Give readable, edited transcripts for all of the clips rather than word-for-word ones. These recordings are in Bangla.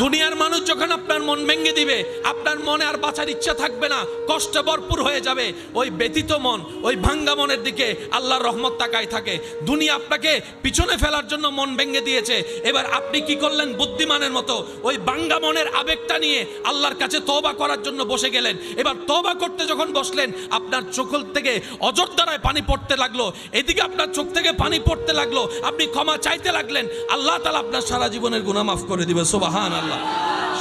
দুনিয়ার মানুষ যখন আপনার মন ভেঙে দিবে, আপনার মনে আর বাঁচার ইচ্ছা থাকবে না, কষ্টে ভরপুর হয়ে যাবে। ওই ব্যথিত মন, ওই ভাঙ্গা মনের দিকে আল্লাহর রহমত তাকায় থাকে। দুনিয়া আপনাকে পিছনে ফেলার জন্য মন ভেঙে দিয়েছে, এবার আপনি কি করলেন? বুদ্ধিমানের মতো ওই ভাঙ্গা মনের আবেগটা নিয়ে আল্লাহর কাছে তওবা করার জন্য বসে গেলেন। এবার তওবা করতে যখন বসলেন, আপনার চোখ থেকে অজরধারায় পানি পড়তে লাগলো, এদিকে আপনার চোখ থেকে পানি পড়তে লাগলো, আপনি ক্ষমা চাইতে লাগলেন, আল্লাহ তাআলা আপনার সারা জীবনের গুনাহ মাফ করে দিবে। সুবহানাল্লাহ।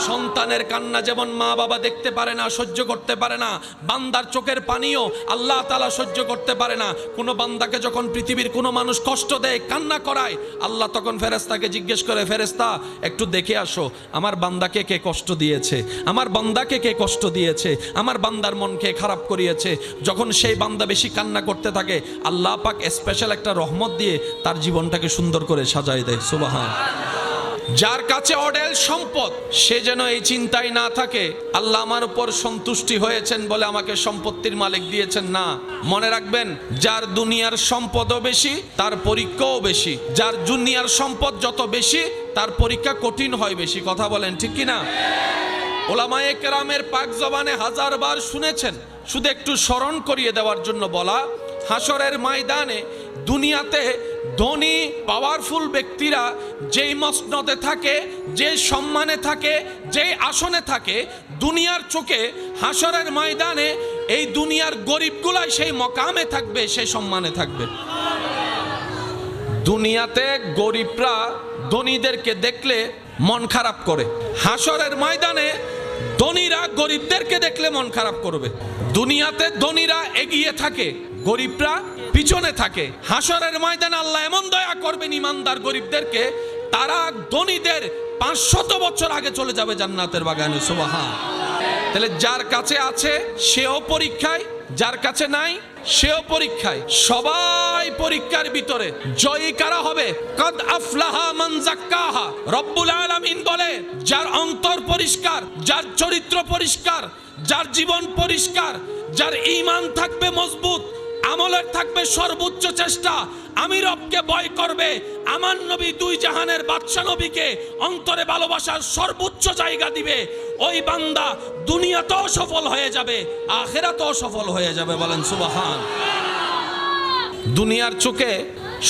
সন্তানের কান্না যেমন মা বাবা দেখতে পারে না, সহ্য করতে পারে না, বান্দার চোখের পানিও আল্লাহ তাআলা সহ্য করতে পারে না। কোন বান্দাকে যখন পৃথিবীর কোনো মানুষ কষ্ট দেয়, কান্না করায়, আল্লাহ তখন ফেরেশতাকে জিজ্ঞেস করে, ফেরেশতা একটু দেখে আসো আমার বান্দাকে কে কষ্ট দিয়েছে, আমার বান্দাকে কে কষ্ট দিয়েছে, আমার বান্দার মনকে খারাপ করিয়েছে। যখন সেই বান্দা বেশি কান্না করতে থাকে, আল্লাহ পাক স্পেশাল একটা রহমত দিয়ে তার জীবনটাকে সুন্দর করে সাজায় দেয়। সুবহানাল্লাহ। যার কাছে অঢেল সম্পদ, সে যেন এই চিন্তায় না থাকে আল্লাহ আমার উপর সন্তুষ্টি হয়েছেন বলে আমাকে সম্পত্তির মালিক দিয়েছেন। না, মনে রাখবেন, যার দুনিয়ার সম্পদও বেশি তার পরীক্ষাও বেশি। যার দুনিয়ার সম্পদ যত বেশি তার পরীক্ষা কঠিন হয় বেশি। কথা বলেন ঠিক কিনা? ওলামায়ে কেরামের পাক জবানে হাজারবার শুনেছেন, শুধু একটু স্মরণ করিয়ে দেওয়ার জন্য বলা। হাসরের ময়দানে দুনিয়াতে ধনী পাওয়ারফুল ব্যক্তিরা যেই মসনদে থাকে, যে সম্মানে থাকে, যে আসনে থাকে, দুনিয়ার চোখে হাসরের ময়দানে এই দুনিয়ার গরিবগুলাই সেই মকামে থাকবে, সেই সম্মানে থাকবে। দুনিয়াতে গরিবরা ধনীদেরকে দেখলে মন খারাপ করে, হাসরের ময়দানে ধনীরা গরিবদেরকে দেখলে মন খারাপ করবে। দুনিয়াতে ধনীরা এগিয়ে থাকে, গরিবরা পিছনে থাকে। হাসরের ময়দানে আল্লাহ এমন দয়া করবেন ইমানদার গরিবদেরকে, তারা ধনীদের 500 বছর আগে চলে যাবে জান্নাতের বাগানে। সুবহান। তাহলে যার কাছে আছে সেও পরীক্ষায়, যার কাছে নাই সেও পরীক্ষায়। সবাই পরীক্ষার ভিতরে। জয়ী কারা হবে? কদ আফলাহা মান যাক্কাহা। রব্বুল আলামিন বলে, যার অন্তর পরিষ্কার, যার চরিত্র পরিষ্কার, যার জীবন পরিষ্কার, যার ঈমান থাকবে মজবুত, আমলের থাকবে সর্বোচ্চ চেষ্টা, আমি রবকে ভয় করবে, আমার নবী দুই জাহানের বাদশা নবীকে অন্তরে ভালোবাসার সর্বোচ্চ জায়গা দিবে, ওই বান্দা দুনিয়াতেও সফল হয়ে যাবে, আখিরাতেও সফল হয়ে যাবে। বলেন সুবহান। দুনিয়ার চোখে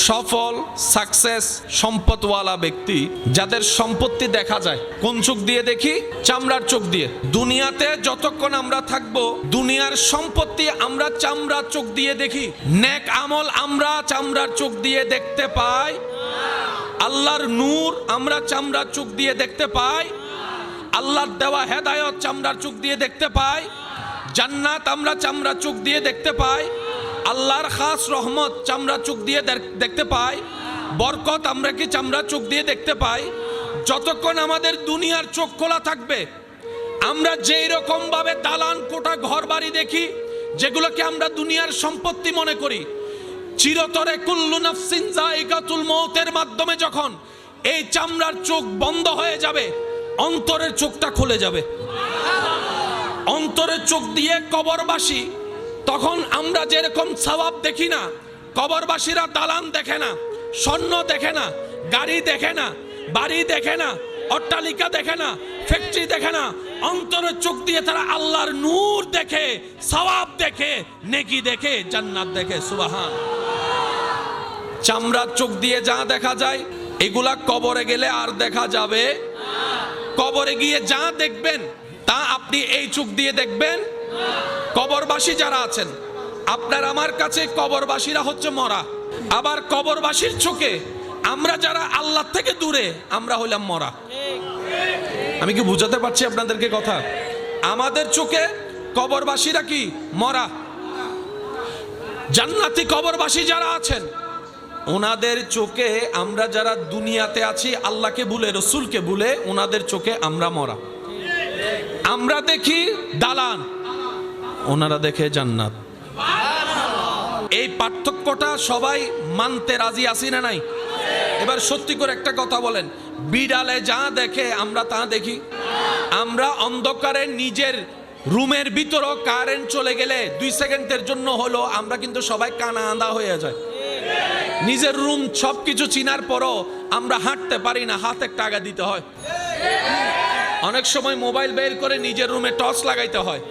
সফল, সাকসেস, সম্পদওয়ালা ব্যক্তি যাদের সম্পত্তি দেখা যায়, কোন চোখ দিয়ে দেখি? চামড়ার চোখ দিয়ে। দুনিয়াতে যতক্ষণ আমরা থাকবো, দুনিয়ার সম্পত্তি আমরা চামড়ার চোখ দিয়ে দেখি, নেক আমল আমরা চামড়ার চোখ দিয়ে দেখতে পাই, আল্লাহর নূর আমরা চামড়ার চোখ দিয়ে দেখতে পাই, আল্লাহর দেওয়া হেদায়েত চামড়ার চোখ দিয়ে দেখতে পাই, জান্নাত আমরা চামড়ার চোখ দিয়ে দেখতে পাই, আল্লাহর খাস রহমত চামড়া চোখ দিয়ে দেখতে পাই, বরকত আমরা কি চামড়া চোখ দিয়ে দেখতে পাই। যতক্ষণ আমাদের দুনিয়ার চোখ খোলা থাকবে, আমরা যেই রকম ভাবে দালান কোঠা ঘর বাড়ি দেখি, যেগুলোকে আমরা দুনিয়ার সম্পত্তি মনে করি, চিরতরে কুল্লু নাফসিন যায়িকাতুল মউতের মাধ্যমে যখন এই চামড়ার চোখ বন্ধ হয়ে যাবে, অন্তরের চোখটা খুলে যাবে। অন্তরের চোখ দিয়ে কবরবাসী, তখন আমরা যেরকম সওয়াব দেখি না, কবরবাসীরা দালান দেখে না, স্বর্ণ দেখে না, গাড়ি দেখে না, বাড়ি দেখে না, অট্টালিকা দেখে না, ফ্যাক্টরি দেখে না, অন্তরের চোখ দিয়ে তারা আল্লাহর নূর দেখে, সওয়াব দেখে, নেকি দেখে, জান্নাত দেখে। সুবহান। চামড়ার চোখ দিয়ে যা দেখা যায় এগুলা কবরে গেলে আর দেখা যাবে। কবরে গিয়ে যা দেখবেন তা আপনি এই চোখ দিয়ে দেখবেন। কবরবাসী যারা আছেন, আপনার আমার কাছে কবরবাসীরা হচ্ছে মরা, আবার কবরবাসীর চোখে আমরা যারা আল্লাহ থেকে দূরে, আমরা হইলাম মরা। আমি কি বুঝাতে পারছি আপনাদেরকে কথা? আমাদের চোখে কবরবাসীরা কি? মরা। জান্নাতি কবরবাসী যারা আছেন, ওনাদের চোখে আমরা যারা দুনিয়াতে আছি আল্লাহকে ভুলে, রসুলকে ভুলে, ওনাদের চোখে আমরা মরা। আমরা দেখি দালান, ওনারা দেখে জান্নাত। এই পার্থক্যটা সবাই মানতে রাজি আছি না নাই? এবার সত্যি করে একটা কথা বলেন, বিড়ালে যা দেখে আমরা তা দেখি? আমরা অন্ধকারে নিজের রুমের ভিতরও কারেন্ট চলে গেলে 2 সেকেন্ডের জন্য হলো আমরা কিন্তু সবাই কানা আঁধা হয়ে যায়। নিজের রুম সবকিছু চিনার পরও আমরা হাঁটতে পারি না, হাতে টাকা দিতে হয়। অনেক সময় মোবাইল বের করে নিজের রুমে টর্চ লাগাইতে হয়,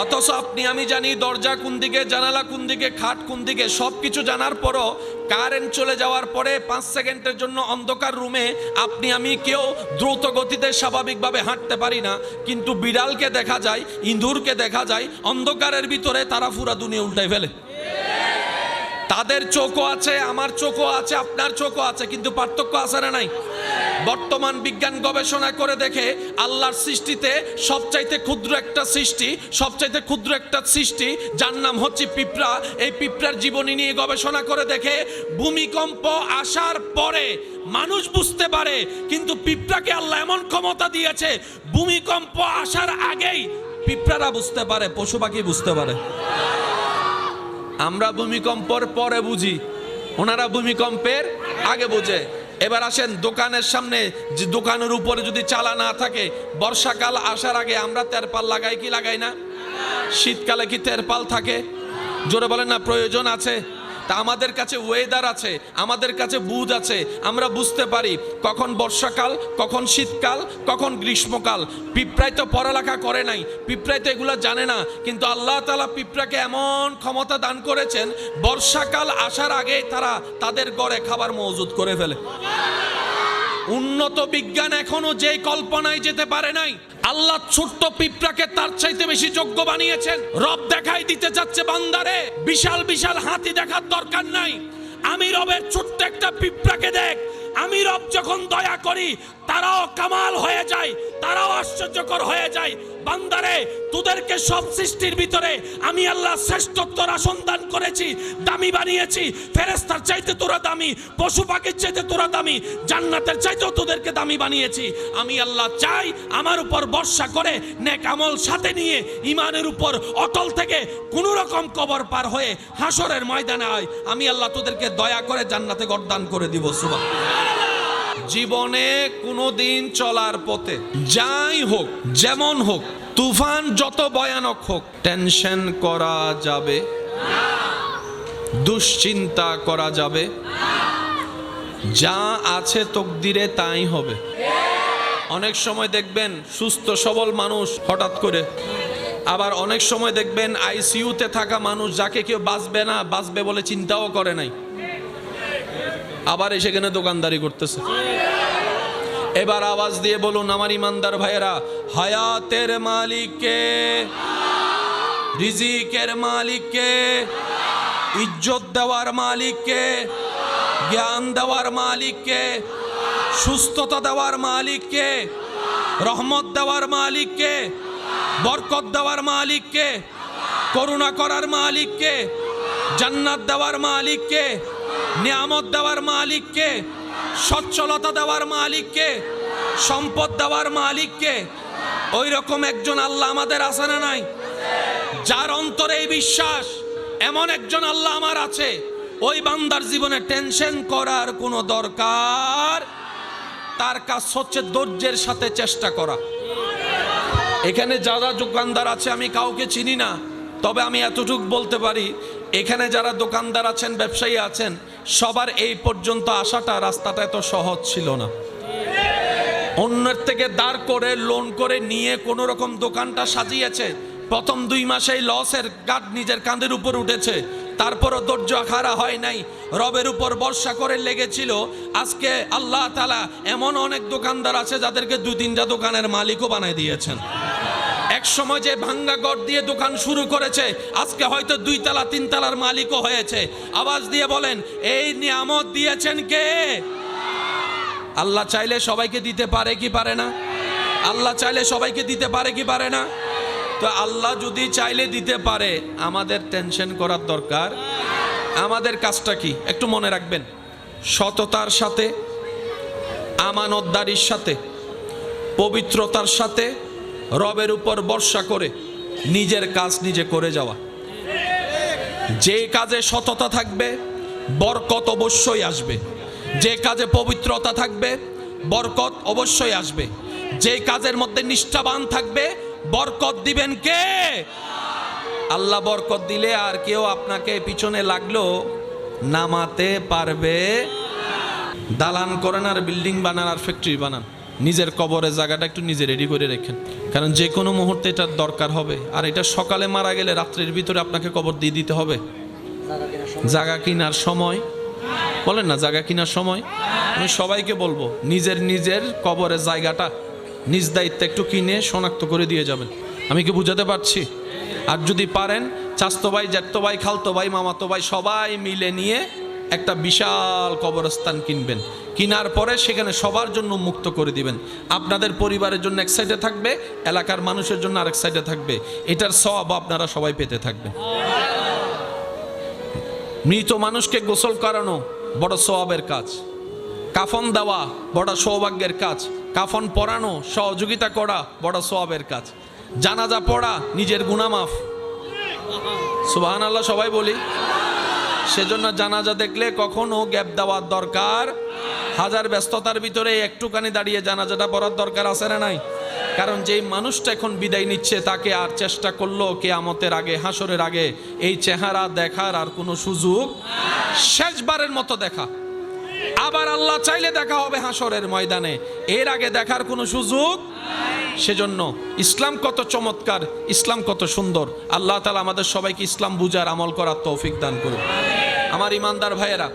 অথচ আপনি আমি জানি দরজা কোন দিকে, জানালা কোন দিকে, খাট কোন দিকে, সবকিছু জানার পরও কারেন্ট চলে যাওয়ার পরে 5 সেকেন্ডের জন্য অন্ধকার রুমে আপনি আমি কেউ দ্রুত গতিতে স্বাভাবিকভাবে হাঁটতে পারি না, কিন্তু বিড়ালকে দেখা যায়, ইঁদুরকে দেখা যায় অন্ধকারের ভিতরে তারা পুরা দুনিয়া উল্টাই ফেলে। তাদের চোখও আছে, আমার চোখও আছে, আপনার চোখও আছে, কিন্তু পার্থক্য আছে না নাই? বর্তমান বিজ্ঞান গবেষণা করে দেখে আল্লাহর সৃষ্টিতে সবচাইতে ক্ষুদ্র একটা সৃষ্টি, সবচাইতে ক্ষুদ্র একটা সৃষ্টি যার নাম হচ্ছে পিঁপড়া। এই পিঁপড়ার জীবনী নিয়ে গবেষণা করে দেখে ভূমিকম্প আসার পরে মানুষ বুঝতে পারে, কিন্তু পিঁপড়াকে আল্লাহ এমন ক্ষমতা দিয়েছে ভূমিকম্প আসার আগেই পিঁপড়ারা বুঝতে পারে, পশু পাখি বুঝতে পারে। আমরা ভূমিকম্পের পরে বুঝি, ওনারা ভূমিকম্পের আগে বুঝে। এবার আসেন দোকানের সামনে, যে দোকানের উপরে যদি চালা না থাকে, বর্ষাকাল আসার আগে আমরা তেরপাল লাগাই কি লাগাই না? শীতকালে কি তেরপাল থাকে? জোরে বলেন না, প্রয়োজন আছে। তা আমাদের কাছে ওয়েদার আছে, আমাদের কাছে বুঝ আছে, আমরা বুঝতে পারি কখন বর্ষাকাল, কখন শীতকাল, কখন গ্রীষ্মকাল। পিঁপড়াই তো পড়ালেখা করে নাই, পিঁপড়াই তো এগুলো জানে না, কিন্তু আল্লাহ তাআলা পিঁপড়াকে এমন ক্ষমতা দান করেছেন বর্ষাকাল আসার আগে তারা তাদের ঘরে খাবার মজুদ করে ফেলে। উন্নত বিজ্ঞান এখনো যেই কল্পনায় যেতে পারে নাই, আল্লাহ ছোট্ট পিঁপড়াকে তার চাইতে বেশি যোগ্য বানিয়েছেন। রব দেখাই দিতে যাচ্ছে বান্দারে, বিশাল বিশাল হাতি দেখার দরকার নাই, আমি রবের ছোট্ট একটা পিঁপড়াকে দেখ। আমি রব যখন দয়া করি তারাও কামাল হয়ে যায়, তারাও আশ্চর্যকর হয়ে যায়। বান্দারে, তোদেরকে সব সৃষ্টির ভিতরে আমি আল্লাহ শ্রেষ্ঠত্বর আসন দান করেছি, দামি বানিয়েছি। ফেরেশতার চাইতে তোরা দামি, পশু পাখির চাইতে তোরা দামি, জান্নাতের চাইতেও তোদেরকে দামি বানিয়েছি। আমি আল্লাহ চাই আমার উপর বর্ষা করে নেক আমল সাথে নিয়ে ইমানের উপর অটল থেকে কোন রকম কবর পার হয়ে হাসরের ময়দানে আয়, আমি আল্লাহ তোদেরকে দয়া করে জান্নাতে ঘর দান করে দিব। সুবহানাল্লাহ। জীবনে কোনোদিন চলার পথে যাই হোক, যেমন হোক, তুফান যত ভয়ানক হোক, টেনশন করা যাবে না, দুশ্চিন্তা করা যাবে না, যা আছে তকদিরে তাই হবে। অনেক সময় দেখবেন সুস্থ সবল মানুষ হঠাৎ করে, আবার অনেক সময় দেখবেন আইসিইউতে থাকা মানুষ যাকে কেউ বাঁচবে না বাঁচবে বলে চিন্তাও করে নাই, আবার সেখানে দোকানদারি করতেছে। এবার আওয়াজ দিয়ে বলুন আমার ইমানদার ভাইয়েরা, হায়াতের মালিক কে? রিজিকের মালিক কে? ইজ্জত দেওয়ার মালিক কে? জ্ঞান দেওয়ার মালিক কে? সুস্থতা দেওয়ার মালিক কে? রহমত দেওয়ার মালিক কে? বরকত দেওয়ার মালিক কে? করুণা করার মালিক কে? জান্নাত দেওয়ার মালিক কে? নিয়ামত দেওয়ার মালিক কে? সচ্ছলতা দেওয়ার মালিক কে? সম্পদ দেওয়ার মালিক কে? ওই রকম একজন আল্লাহ আমাদের আছে না নাই? যার অন্তরে এই বিশ্বাস এমন একজন আল্লাহ আমার আছে, ওই বান্দার জীবনে টেনশন করার কোনো দরকার, তার কাজ হচ্ছে ধৈর্যের সাথে চেষ্টা করা। এখানে যারা দোকানদার আছে আমি কাউকে চিনি না, তবে আমি এতটুকু বলতে পারি, এখানে যারা দোকানদার আছেন, ব্যবসায়ী আছেন, সবার এই পর্যন্ত আসাটা রাস্তাটা এত সহজ ছিল না। অন্যের থেকে দাঁড় করে লোন করে নিয়ে কোনো রকম দোকানটা সাজিয়েছে। প্রথম 2 মাসেই লসের গাঁট নিজের কাঁধের উপর উঠেছে, তারপরও ধৈর্য হারা হয় নাই, রবের উপর ভরসা করে লেগেছিল। আজকে আল্লাহ তাআলা এমন অনেক দোকানদার আছে যাদেরকে 2-3টা দোকানের মালিকও বানায় দিয়েছেন। এক সময় যে ভাঙ্গা ঘর দিয়ে দোকান শুরু করেছে, আজকে হয়তো 2 তলা 3 তলার মালিকও হয়েছে। আওয়াজ দিয়ে বলেন, এই নিয়ামত দিয়েছেন কে? আল্লাহ চাইলে সবাইকে দিতে পারে কি পারে না? আল্লাহ চাইলে সবাইকে দিতে পারে কি পারে না? তো আল্লাহ যদি চাইলে দিতে পারে, আমাদের টেনশন করার দরকার। আমাদের কাজটা কি একটু মনে রাখবেন, সততার সাথে, আমানতদারির সাথে, পবিত্রতার সাথে রবের উপর ভরসা করে নিজের কাজ নিজে করে যাওয়া। যে কাজে সততা থাকবে বরকত অবশ্যই আসবে, যে কাজে পবিত্রতা থাকবে বরকত অবশ্যই আসবে, যে কাজের মধ্যে নিষ্ঠাবান থাকবে বরকত দিবেন কে? আল্লাহ বরকত দিলে আর কেউ আপনাকে পিছনে লাগলো নামাতে পারবে। দালান করেন আর বিল্ডিং বানান আর ফ্যাক্টরি বানান, নিজের কবরের জায়গাটা একটু নিজে রেডি করে রাখেন, কারণ যে কোনো মুহূর্তে এটার দরকার হবে। আর এটা সকালে মারা গেলে রাত্রের ভিতরে আপনাকে কবর দিয়ে দিতে হবে। জায়গা কিনার সময় বলেন না, জায়গা কিনার সময় আমি সবাইকে বলবো নিজের কবরের জায়গাটা নিজ দায়িত্বে একটু কিনে শনাক্ত করে দিয়ে যাবেন। আমি কি বুঝাতে পারছি? আর যদি পারেন চাচতো ভাই, জ্যাঠতো ভাই, খালতো ভাই, মামাতো ভাই সবাই মিলে নিয়ে একটা বিশাল কবরস্থান কিনবেন। কেনার পরে সেখানে সবার জন্য মুক্ত করে দিবেন। আপনাদের পরিবারের জন্য এক সাইডে থাকবে, এলাকার মানুষের জন্য আরেক সাইডে থাকবে। এটার সওয়াব আপনারা সবাই পেতে থাকবেন। মৃত মানুষকে গোসল করানো বড় সওয়াবের কাজ, কাফন দেওয়া বড় সৌভাগ্যের কাজ, কাফন পরানো সহযোগিতা করা বড় সওয়াবের কাজ, জানাজা পড়া নিজের গুনাহ মাফ। সুবহানাল্লাহ সবাই বলি। সেজন্য জানাজা দেখলে কখনো গ্যাপ দেওয়ার দরকার, হাজার ব্যস্ততার ভিতরে একটুখানি দাঁড়িয়ে জানাজাটা পড়ার দরকার আছে না নাই? কারণ যেই মানুষটা এখন বিদায় নিচ্ছে তাকে আর চেষ্টা করলো কিয়ামতের আগে, হাসরের আগে এই চেহারা দেখার আর কোনো সুযোগ, শেষবারের মতো দেখা। আবার আল্লাহ চাইলে দেখা হবে হাসরের ময়দানে, এর আগে দেখার কোনো সুযোগ। সেজন্য ইসলাম কত চমৎকার, ইসলাম কত সুন্দর। আল্লাহ তাআলা আমাদের সবাইকে ইসলাম বুঝার, আমল করার তৌফিক দান করুন। আমার ইমানদার ভাইয়েরা,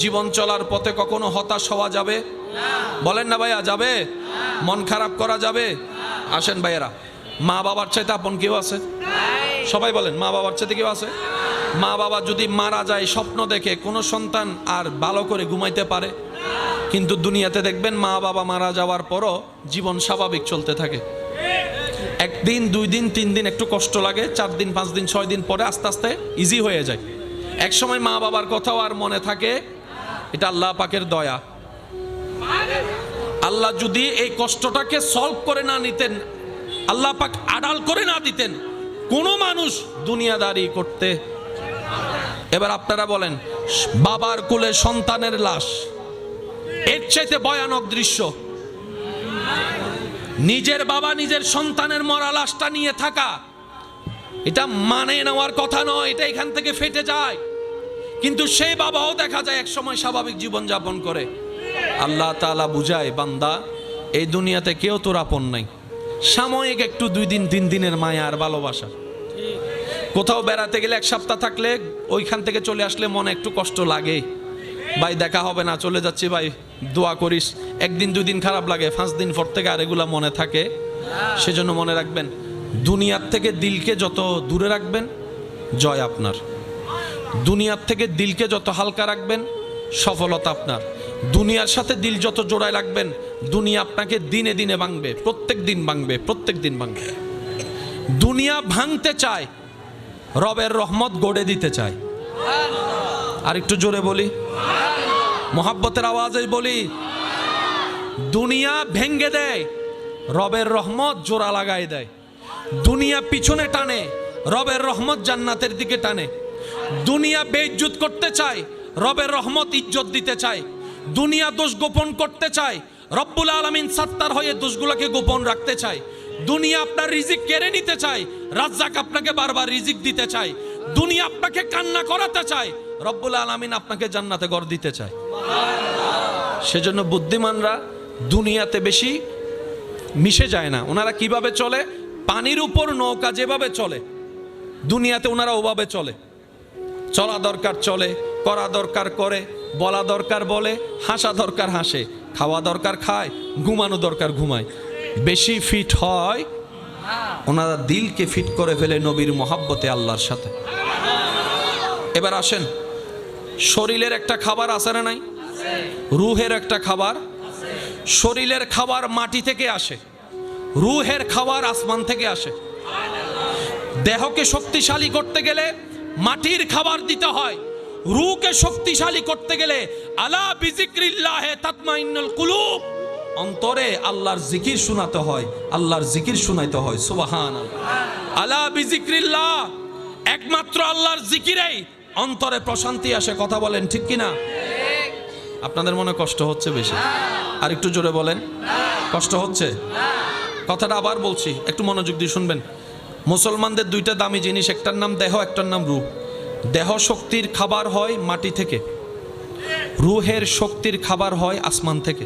জীবন চলার পথে কখনো হতাশ হওয়া যাবে? বলেন না ভাইয়া, যাবে? মন খারাপ করা যাবে? আসেন ভাইয়েরা, মা বাবার চাইতে আপন কেউ আছে? সবাই বলেন, মা বাবার চাইতে কেউ আছে? মা বাবা যদি মারা যায় স্বপ্ন দেখে কোনো সন্তান আর ভালো করে ঘুমাইতে পারে? কিন্তু দুনিয়াতে দেখবেন মা বাবা মারা যাওয়ার পরও জীবন স্বাভাবিক চলতে থাকে। একদিন, 2 দিন, 3 দিন একটু কষ্ট লাগে, 4 দিন, 5 দিন, 6 দিন পরে আস্তে আস্তে ইজি হয়ে যায়। এক সময় মা বাবার কথাও আর মনে থাকে। এটা আল্লাহ পাকের দয়া। আল্লাহ যদি এই কষ্টটাকে সলভ করে না নিতেন, আল্লাহ পাক আড়াল করে না দিতেন, কোনো মানুষ দুনিয়াদারি করতে। এবার আপনারা বলেন, বাবার কোলে সন্তানের লাশ, এর চাইতে ভয়ানক দৃশ্য? নিজের বাবা নিজের সন্তানের মরা লাশটা নিয়ে থাকা, এটা মানে নেওয়ার কথা নয়, এটা এখান থেকে ফেটে যায়। কিন্তু সেই বাবাও দেখা যায় এক সময় স্বাভাবিক জীবন যাপন করে। আল্লাহ তাআলা বুঝায়, বান্দা এই দুনিয়াতে কেউ তোর আপন নাই, সাময়িক একটু 2 দিন 3 দিনের মায়া আর ভালোবাসা। কোথাও বেড়াতে গেলে 1 সপ্তাহ থাকলে ওইখান থেকে চলে আসলে মনে একটু কষ্ট লাগে, ভাই দেখা হবে না, চলে যাচ্ছি ভাই, দোয়া করিস। 1 দিন 2 দিন খারাপ লাগে, 5 দিন পর থেকে আর এগুলা মনে থাকে। সেজন্য মনে রাখবেন, দুনিয়ার থেকে দিলকে যত দূরে রাখবেন জয় আপনার। দুনিয়ার থেকে দিলকে যত হালকা রাখবেন সফলতা আপনার। দুনিয়ার সাথে দিল যত জোড়ায় রাখবেন দুনিয়া আপনাকে দিনে দিনে ভাঙবে, প্রত্যেক দিন ভাঙবে, প্রত্যেক দিন ভাঙবে। দুনিয়া ভাঙতে চায়, রবের রহমত গড়ে দিতে চায়। আর একটু জোরে বলি, মোহাব্বতের আওয়াজে বলি, দুনিয়া ভেঙ্গে দেয়, রবের রহমত জোড়া লাগাই দেয়। দুনিয়া পিছনে টানে, রবের রহমত জান্নাতের দিকে টানে। দুনিয়া বেইজ্জত করতে চায়, রবের রহমত ইজ্জত দিতে চায়। দুনিয়া দোষ গোপন করতে চায়, রব্বুল আলামিন সাত্তার হয়ে দোষগুলোকে গোপন রাখতে চায়। দুনিয়া আপনার রিজিক কেড়ে নিতে চায়, রাজ্জাক আপনাকে বারবার রিজিক দিতে চায়। দুনিয়া আপনাকে কান্না করাতে চায়, রব্বুল আলামিন আপনাকে জান্নাতে ঘর দিতে চায়। সেজন্য বুদ্ধিমানরা দুনিয়াতে বেশি মিশে যায় না। ওনারা কিভাবে চলে? পানির উপর নৌকা যেভাবে চলে, দুনিয়াতে ওনারা ওভাবে চলে। চলা দরকার চলে, করা দরকার করে, বলা দরকার বলে, হাসা দরকার হাসে, খাওয়া দরকার খায়, ঘুমানো দরকার ঘুমায়। বেশি ফিট হয় ওনারা দিলকে ফিট করে ফেলে নবীর মোহাব্বতে, আল্লাহর সাথে। এবার আসেন, শরীরের একটা খাবার আছে না নাই? রুহের একটা খাবার। শরীরের খাবার মাটি থেকে আসে, রুহের খাবার আসমান থেকে আসে। দেহকে শক্তিশালী করতে গেলে মাটির খাবার দিতে হয়, রূহকে শক্তিশালী করতে গেলে আলা বিজিক্রিল্লাহে তাতমাইন্নুল কুলুব, অন্তরে আল্লাহর জিকির শোনাতে হয়, আল্লাহর জিকির শোনাইতে হয়। সুবহানাল্লাহ। আলা বিজিক্রিল্লাহ, একমাত্র আল্লাহর জিকিরেই অন্তরে প্রশান্তি আসে। কথা বলেন ঠিক কিনা? আপনাদের মনে কষ্ট হচ্ছে বেশি? আর একটু জোরে বলেন, কষ্ট হচ্ছে? কথাটা আবার বলছি, একটু মনোযোগ দিয়ে শুনবেন। মুসলমানদের 2টা দামি জিনিস, একটার নাম দেহ, একটার নাম রূহ। দেহ শক্তির খাবার হয় মাটি থেকে, রুহের শক্তির খাবার হয় আসমান থেকে।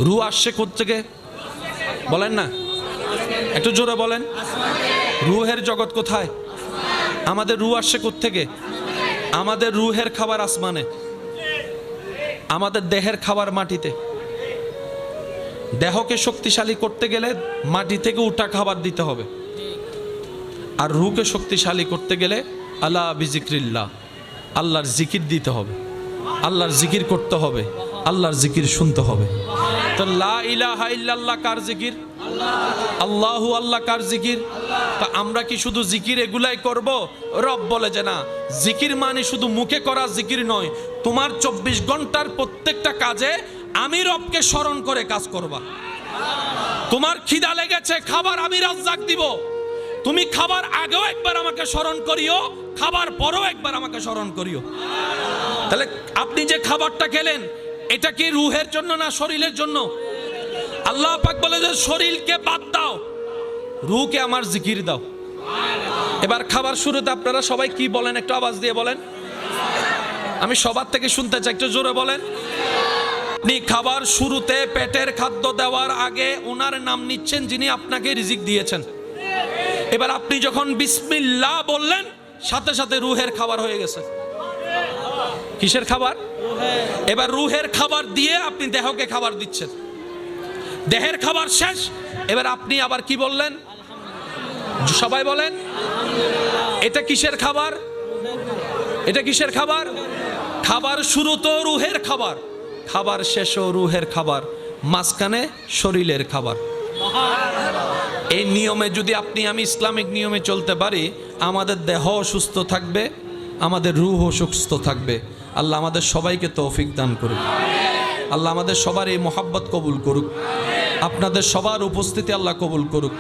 রুহ আসছে কোত্থেকে বলেন না, একটু জোরে বলেন। রুহের জগৎ কোথায়? আমাদের রুহ আসছে কোত্থেকে? আমাদের রুহের খাবার আসমানে, আমাদের দেহের খাবার মাটিতে। দেহকে শক্তিশালী করতে গেলে মাটি থেকে উঠা খাবার দিতে হবে, আর রুহকে শক্তিশালী করতে গেলে আলা বিজিক্রিল্লাহ, আল্লাহর জিকির দিতে হবে, আল্লাহর জিকির করতে হবে, আল্লাহর জিকির শুনতে হবে। তো লা ইলাহা ইল্লাল্লাহ কার জিকির? আল্লাহু আল্লাহ কার জিকির? তা আমরা কি শুধু জিকির এগুলাই করব? রব বলে যে না, জিকির মানে শুধু মুখে করা জিকির নয়, তোমার 24 ঘন্টার প্রত্যেকটা কাজে আমি রবকে স্মরণ করে কাজ করবা। তোমার খিদা লেগেছে, খাবার আমি রাজ্জাক দিব, তুমি খাবার আগেও একবার আমাকে স্মরণ করিও, খাবার পরেও একবার আমাকে স্মরণ করিও। তাহলে আপনি যে খাবারটা খেলেন এটা কি রুহের জন্য না শরীরের জন্য? আল্লাহ পাক বলে যে শরীরকে বাদ দাও, রুহকে আমার জিকির দাও। এবার খাবার শুরুতে আপনারা সবাই কি বলেন একটু আওয়াজ দিয়ে বলেন, আমি সবার থেকে শুনতে চাই, একটু জোরে বলেন। আপনি খাবার শুরুতে পেটের খাদ্য দেওয়ার আগে ওনার নাম নিচ্ছেন যিনি আপনাকে রিজিক দিয়েছেন। এবার আপনি যখন বিসমিল্লাহ বললেন সাথে সাথে রুহের খাবার হয়ে গেছে। কিসের খাবার? এবার রুহের খাবার দিয়ে আপনি দেহকে খাবার দিচ্ছেন, দেহের খাবার শেষ, এবার আপনি আবার কি বললেন? সবাই বলেন এটা কিসের খাবার? এটা কিসের খাবার? খাবার শুরু তো রুহের খাবার, খাবার শেষও রুহের খাবার, মাঝখানে শরীরের খাবার। এই নিয়মে যদি আপনি আমি ইসলামিক নিয়মে চলতে পারি, আমাদের দেহ সুস্থ থাকবে, আমাদের রুহও সুস্থ থাকবে। আল্লাহ আমাদের সবাইকে তৌফিক দান করুক, আল্লাহ আমাদের সবার এই মোহাব্বত কবুল করুক, আপনাদের সবার উপস্থিতি আল্লাহ কবুল করুক,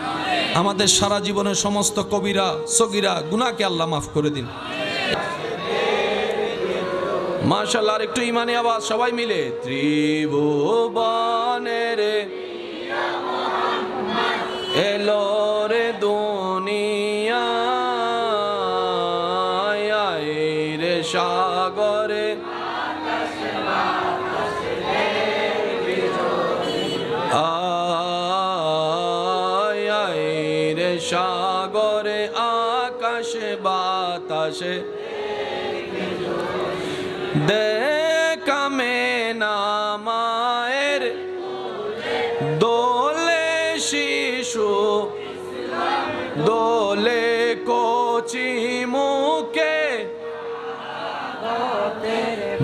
আমাদের সারা জীবনের সমস্ত কবিরা সগীরা গুনাহকে আল্লাহ মাফ করে দিন। মাশাআল্লাহ, আর একটু ইমানি আওয়াজ সবাই মিলে। ত্রিভুবনের এলো রে দুনিয়া রে সাগরে, রে সাগরে আকাশে বাতাসে দেখামে না মায়ের দোলে শিশু, দোলে কচি মুখে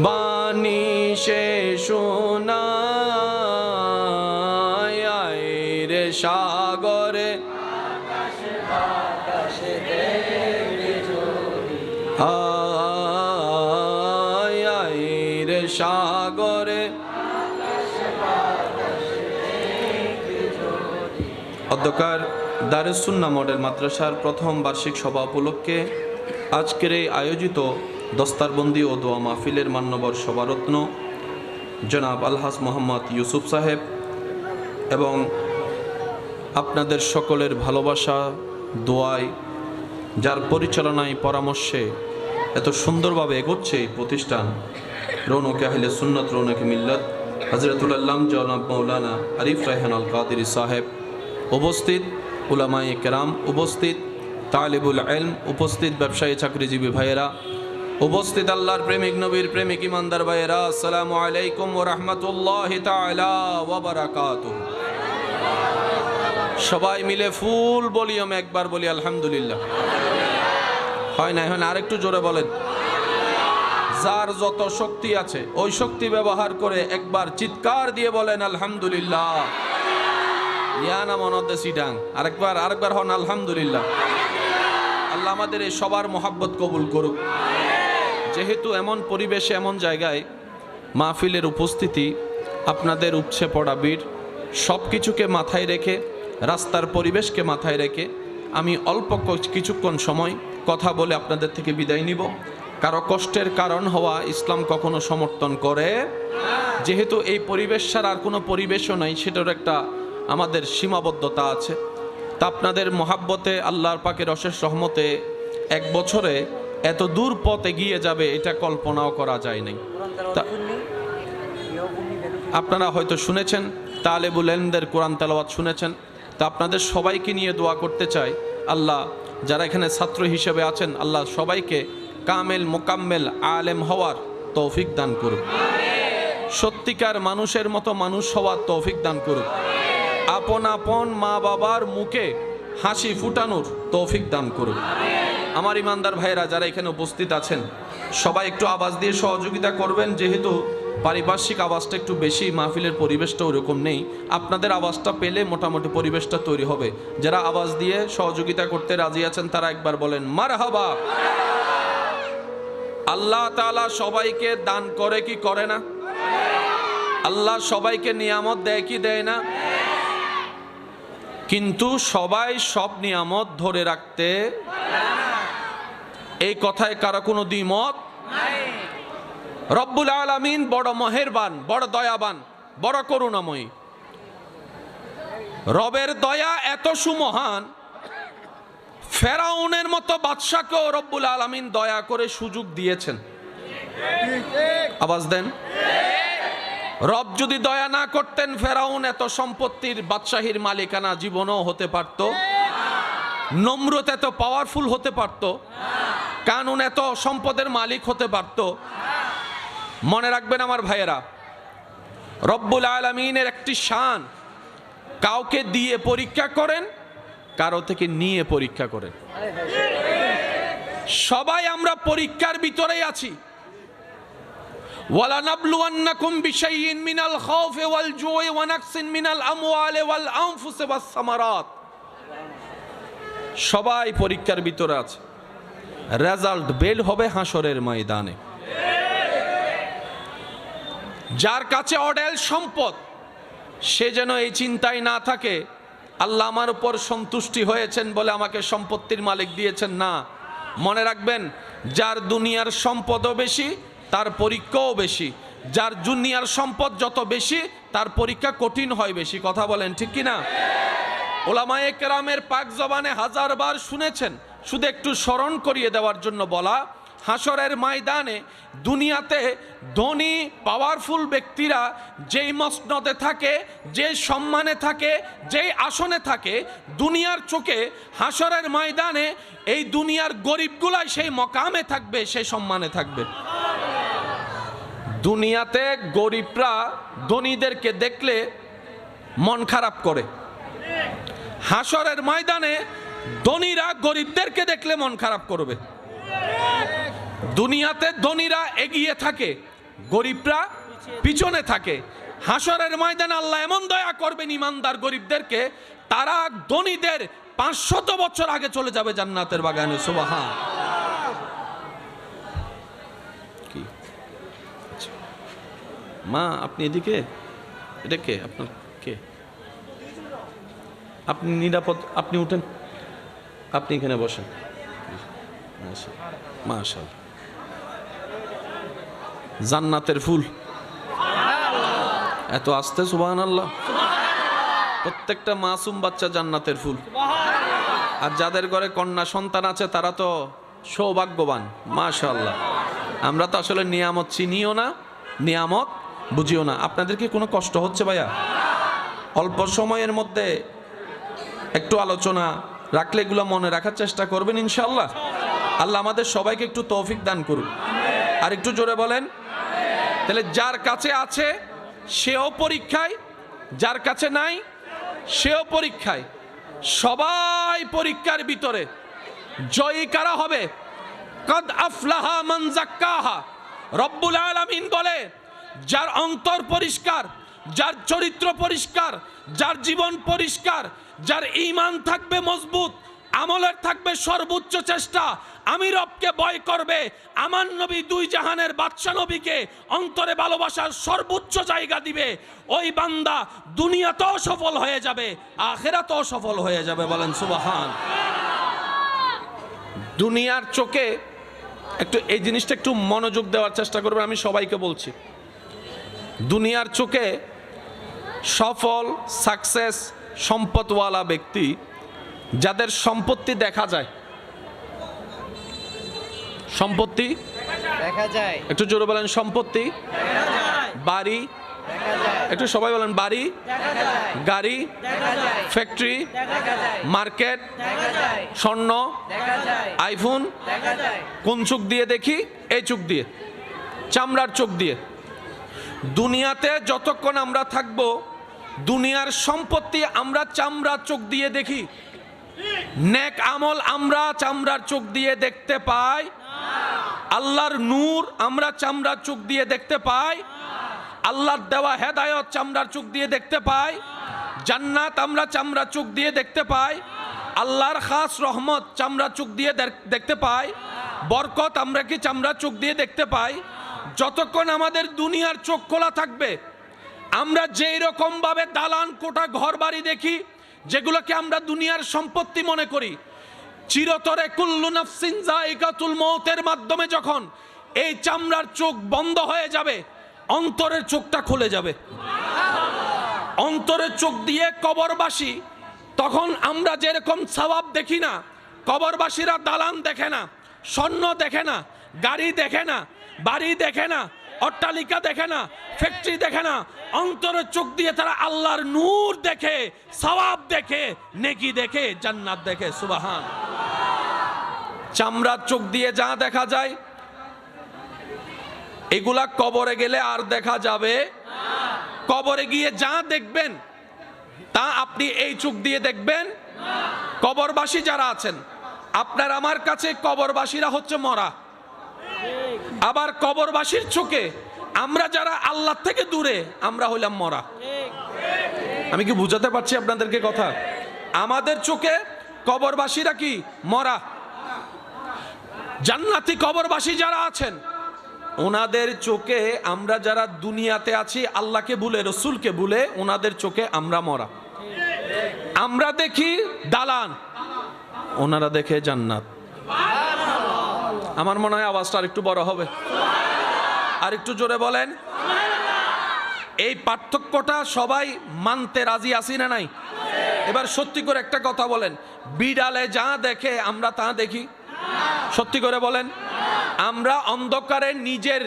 বাণী সে শোনায় রে সাগরে, রে সাগরে। অধ্যকার দারুস সুন্নাহ মডেল মাদ্রাসার প্রথম বার্ষিক সভা উপলক্ষে আজকের এই আয়োজিত দস্তারবন্দি ও দোয়া মাহফিলের মান্যবর সভারত্ন জনাব আলহাজ মোহাম্মদ ইউসুফ সাহেব এবং আপনাদের সকলের ভালোবাসা দোয়ায়, যার পরিচালনায় পরামর্শে এত সুন্দরভাবে এগোচ্ছে এই প্রতিষ্ঠান রৌনক আহলে সুন্নাত রৌনক মিল্লাত হযরতুল আল্লাম জনাব মৌলানা আরিফ রায়হান আল কাদেরী সাহেব, উপস্থিত উলামায়ে কেরাম, উপস্থিত তালিবুল ইলম, উপস্থিত ব্যবসায়ী চাকরিজীবী ভাইয়েরা, উপস্থিত আল্লাহর প্রেমিক নবীর প্রেমিক ইমানদার ভাইয়েরা, আসসালামু আলাইকুম ওয়া রাহমাতুল্লাহি তাআলা ওয়া বারাকাতুহু। সবাই মিলে ফুল ভলিউমে একবার বলি আলহামদুলিল্লাহ। হয় না? এখন আরেকটু জোরে বলেন। যার যত শক্তি আছে ওই শক্তি ব্যবহার করে একবার চিৎকার দিয়ে বলেন আলহামদুলিল্লাহ। ইয়ানা মনদে সিডাং আরেকবার হন আলহামদুলিল্লাহ। আল্লাহ আমাদের এই সবার মোহাব্বত কবুল করুক। যেহেতু এমন পরিবেশে এমন জায়গায় মাহফিলের উপস্থিতি, আপনাদের উপচে পড়া ভিড়, সব কিছুকে মাথায় রেখে, রাস্তার পরিবেশকে মাথায় রেখে আমি অল্প কিছুক্ষণ সময় কথা বলে আপনাদের থেকে বিদায় নিব। কারো কষ্টের কারণ হওয়া ইসলাম কখনো সমর্থন করে। যেহেতু এই পরিবেশ ছাড়া আর কোনো পরিবেশও নাই, সেটার একটা আমাদের সীমাবদ্ধতা আছে। তা আপনাদের মহাব্বতে আল্লাহর পাকের অশেষ রহমতে এক বছরে এত দূর পথ এগিয়ে যাবে এটা কল্পনাও করা যায় নাই। তা আপনারা হয়তো শুনেছেন তালেবুল ইলমদের কোরআন তেলাওয়াত শুনেছেন। তা আপনাদের সবাইকে নিয়ে দোয়া করতে চাই, আল্লাহ যারা এখানে ছাত্র হিসেবে আছেন আল্লাহ সবাইকে কামেল মোকাম্মেল আলেম হওয়ার তৌফিক দান করুক, সত্যিকার মানুষের মতো মানুষ হওয়ার তৌফিক দান করুক, আপন আপন মা বাবার মুখে হাসি ফুটানোর তৌফিক দান করুক। আমার ইমানদার ভাইরা যারা এখানে উপস্থিত আছেন সবাই একটু আওয়াজ দিয়ে সহযোগিতা করবেন, যেহেতু পারিপার্শ্বিক আওয়াজটা একটু বেশি, মাহফিলের পরিবেশটা ওরকম নেই। আপনাদের আওয়াজটা পেলে মোটামুটি পরিবেশটা তৈরি হবে। যারা আওয়াজ দিয়ে সহযোগিতা করতে রাজি আছেন তারা একবার বলেন মারহাবা। আল্লাহ তাআলা সবাইকে দান করে কি করে না? আল্লাহ সবাইকে নিয়ামত দেয় কি দেয় না? কিন্তু সবাই সব নিয়ামত ধরে রাখতে এই কথায় কারো কোনো দ্বিমত নাই। রব্বুল আলামিন বড় মেহেরবান, বড় দয়াবান, বড় করুণাময়ী। রবের দয়া এত সুমহান, ফেরাউনের মতো বাদশাকেও রব্বুল আলামিন দয়া করে সুযোগ দিয়েছেন। আওয়াজ দেন। রব যদি দয়া না করতেন ফেরাউন এত সম্পত্তির বাদশাহীর মালিকানা জীবনও হতে পারত, নমরুদ এত পাওয়ারফুল হতে পারত, কানুন এত সম্পদের মালিক হতে পারত। মনে রাখবেন আমার ভাইয়েরা, রব্বুল আলামিনের একটি শান, কাউকে দিয়ে পরীক্ষা করেন, কারো থেকে নিয়ে পরীক্ষা করেন। সবাই আমরা পরীক্ষার ভিতরেই আছি। ওয়ালানাবলুয়ান্নাকুম বিশাইইন মিনাল খাউফি ওয়াল জুই ওয়া নাকসিন মিনাল আমওয়ালি ওয়াল আনফুসি ওয়াস সামারাত। সবাই পরীক্ষার ভিতরে আছে। রেজাল্ট বের হবে হাসরের ময়দানে। যার কাছে অঢেল সম্পদ সে যেন এই চিন্তায় না থাকে আল্লাহ আমার উপর সন্তুষ্টি হয়েছেন বলে আমাকে সম্পত্তির মালিক দিয়েছেন। না, মনে রাখবেন যার দুনিয়ার সম্পদও বেশি তার পরীক্ষাও বেশি। যার দুনিয়ার সম্পদ যত বেশি তার পরীক্ষা কঠিন হয় বেশি। কথা বলেন ঠিক কিনা? ওলামায়ে কেরামের পাক জবানে হাজারবার শুনেছেন, শুধু একটু স্মরণ করিয়ে দেওয়ার জন্য বলা। হাসরের ময়দানে দুনিয়াতে ধনী পাওয়ারফুল ব্যক্তিরা যেই মসনদে থাকে, যে সম্মানে থাকে, যেই আসনে থাকে, দুনিয়ার চোখে হাসরের ময়দানে এই দুনিয়ার গরিবগুলাই সেই মকামে থাকবে, সেই সম্মানে থাকবে। দুনিয়াতে গরিবরা ধনীদেরকে দেখলে মন খারাপ করে, হাসরের ময়দানে ধনীরা গরিবদেরকে দেখলে মন খারাপ করবে। দুনিয়াতে ধনীরা এগিয়ে থাকে, গরিবরা পিছনে থাকে। হাসরের ময়দানে আল্লাহ এমন দয়া করবেন ইমানদার গরিবদেরকে, তারা ধনীদের 500 বছর আগে চলে যাবে জান্নাতের বাগানে। সুবহান। কি মা আপনি এদিকে? এটা কে? আপনার কে? আপনি নিরাপদ, আপনি উঠেন, আপনি এখানে বসেন। মাশাআল্লাহ, জান্নাতের ফুল। এত আস্তে সুবহানাল্লাহ। প্রত্যেকটা মাসুম বাচ্চা জান্নাতের ফুল। আর যাদের ঘরে কন্যা সন্তান আছে তারা তো সৌভাগ্যবান। মাশাআল্লাহ। আমরা তো আসলে নিয়ামত চিনিও না, নিয়ামত বুঝিও না। আপনাদের কি কোনো কষ্ট হচ্ছে ভাইয়া? অল্প সময়ের মধ্যে একটু আলোচনা রাখলে এগুলো মনে রাখার চেষ্টা করবেন ইনশাআল্লাহ। আল্লাহ আমাদের সবাইকে একটু তৌফিক দান করুন। আর একটু জোরে বলেন। তাহলে যার কাছে আছে সেও পরীক্ষায়, যার কাছে নাই সেও পরীক্ষায়। সবাই পরীক্ষার ভিতরে। জয়ী কারা হবে? কদ আফলাহা মান যাক্কাহা। রব্বুল আলামিন বলে যার অন্তর পরিষ্কার, যার চরিত্র পরিষ্কার, যার জীবন পরিষ্কার, যার ঈমান থাকবে মজবুত, আমলের থাকবে সর্বোচ্চ চেষ্টা, আমি রবকে ভয় করবে, আমার নবী দুই জাহানের বাদশা নবীকে অন্তরে ভালোবাসার সর্বোচ্চ জায়গা দিবে, ওই বান্দা দুনিয়াতেও সফল হয়ে যাবে, আখিরাতেও সফল হয়ে যাবে। বলেন সুবহান। দুনিয়ার চোখে একটু এই জিনিসটা একটু মনোযোগ দেওয়ার চেষ্টা করবে। আমি সবাইকে বলছি, দুনিয়ার চোখে সফল, সাকসেস, সম্পদওয়ালা ব্যক্তি যাদের সম্পত্তি দেখা যায়, সম্পত্তি দেখা যায়, একটু জোরে বলেন, সম্পত্তি, বাড়ি, একটু সবাই বলেন, বাড়ি, গাড়ি, ফ্যাক্টরি, মার্কেট, স্বর্ণ, আইফোন। কোন চোখ দিয়ে দেখি? এই চোখ দিয়ে, চামড়ার চোখ দিয়ে। দুনিয়াতে যতক্ষণ আমরা থাকব, দুনিয়ার সম্পত্তি আমরা চামড়ার চোখ দিয়ে দেখি। নেক আমল আমরা চামড়ার চোখ দিয়ে দেখতে পাই। আল্লাহর নূর আমরা চামড়ার চোখ দিয়ে দেখতে পাই। আল্লাহর দেওয়া হেদায়েত চামড়ার চোখ দিয়ে দেখতে পাই। জান্নাত আমরা চামড়ার চোখ দিয়ে দেখতে পাই। আল্লাহর খাস রহমত চামড়ার চোখ দিয়ে দেখতে পাই। বরকত আমরা কি চামড়ার চোখ দিয়ে দেখতে পাই? যতক্ষণ আমাদের দুনিয়ার চোখ খোলা থাকবে, আমরা যেই রকম ভাবে দালান কোঠা ঘর বাড়ি দেখি, যেগুলোকে আমরা দুনিয়ার সম্পত্তি মনে করি, চিরতরে কুল্লু নাফসিন যায়িকাতুল মউতের মাধ্যমে যখন এই চামড়ার চোখ বন্ধ হয়ে যাবে, অন্তরের চোখটা খুলে যাবে। অন্তরের চোখ দিয়ে কবরবাসী, তখন আমরা যেরকম সওয়াব দেখি না, কবরবাসীরা দালান দেখে না, স্বর্ণ দেখে না, গাড়ি দেখে না, বাড়ি দেখে না, অট্টালিকা দেখে না, ফ্যাক্টরি দেখে না। অন্তরের চোখ দিয়ে তারা আল্লাহর নূর দেখে, সওয়াব দেখে, নেকি দেখে, জান্নাত দেখে। সুবহান। চামড়ার চোখ দিয়ে যা দেখা যায়, এগুলা কবরে গেলে আর দেখা যাবে। কবরে গিয়ে যা দেখবেন তা আপনি এই চোখ দিয়ে দেখবেন। কবরবাসী যারা আছেন, আপনার আমার কাছে কবরবাসীরা হচ্ছে মরা। আবার কবরবাসীর চোখে আমরা যারা আল্লাহ থেকে দূরে, আমরা হইলাম মরা। আমি কি বুঝাতে পারছি আপনাদেরকে কথা? আমাদের চোখে কবরবাসীরা কি? মরা। জান্নাতি কবরবাসী যারা আছেন, ওনাদের চোখে আমরা যারা দুনিয়াতে আছি, আল্লাহকে ভুলে, রসুলকে ভুলে, ওনাদের চোখে আমরা মরা। আমরা দেখি দালান, ওনারা দেখে জান্নাত। আমার মনে হয় আওয়াজটা আর একটু বড় হবে, আর একটু জোরে বলেন। এই পার্থক্যটা সবাই মানতে রাজি আছি না নাই? এবার সত্যি করে একটা কথা বলেন, বিড়ালে যা দেখে আমরা তা দেখি? সত্যি করে বলেন। আমরা অন্ধকারে নিজের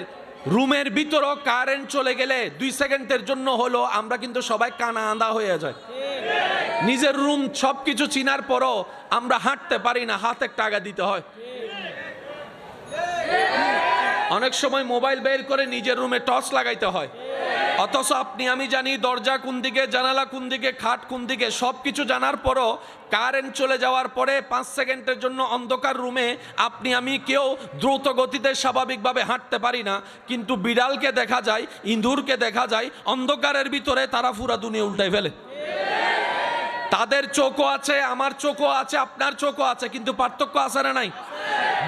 রুমের ভিতরও কারেন্ট চলে গেলে 2 সেকেন্ডের জন্য হলো আমরা কিন্তু সবাই কানা আঁধা হয়ে যায়। নিজের রুম সবকিছু চিনার পরও আমরা হাঁটতে পারি না, হাতে একটা আগা দিতে হয়। অনেক সময় মোবাইল বের করে নিজের রুমে টর্চ লাগাইতে হয়। অথচ আপনি আমি জানি দরজা কোন দিকে, জানালা কোন দিকে, খাট কোন দিকে, সবকিছু জানার পরও কারেন্ট চলে যাওয়ার পরে 5 সেকেন্ডের জন্য অন্ধকার রুমে আপনি আমি কেউ দ্রুত গতিতে স্বাভাবিকভাবে হাঁটতে পারি না। কিন্তু বিড়ালকে দেখা যায়, ইঁদুরকে দেখা যায়, অন্ধকারের ভিতরে তারা পুরা দুনিয়া উল্টাই ফেলে। তাদের চোখও আছে, আমার চোখও আছে, আপনার চোখও আছে, কিন্তু পার্থক্য আছে না নাই?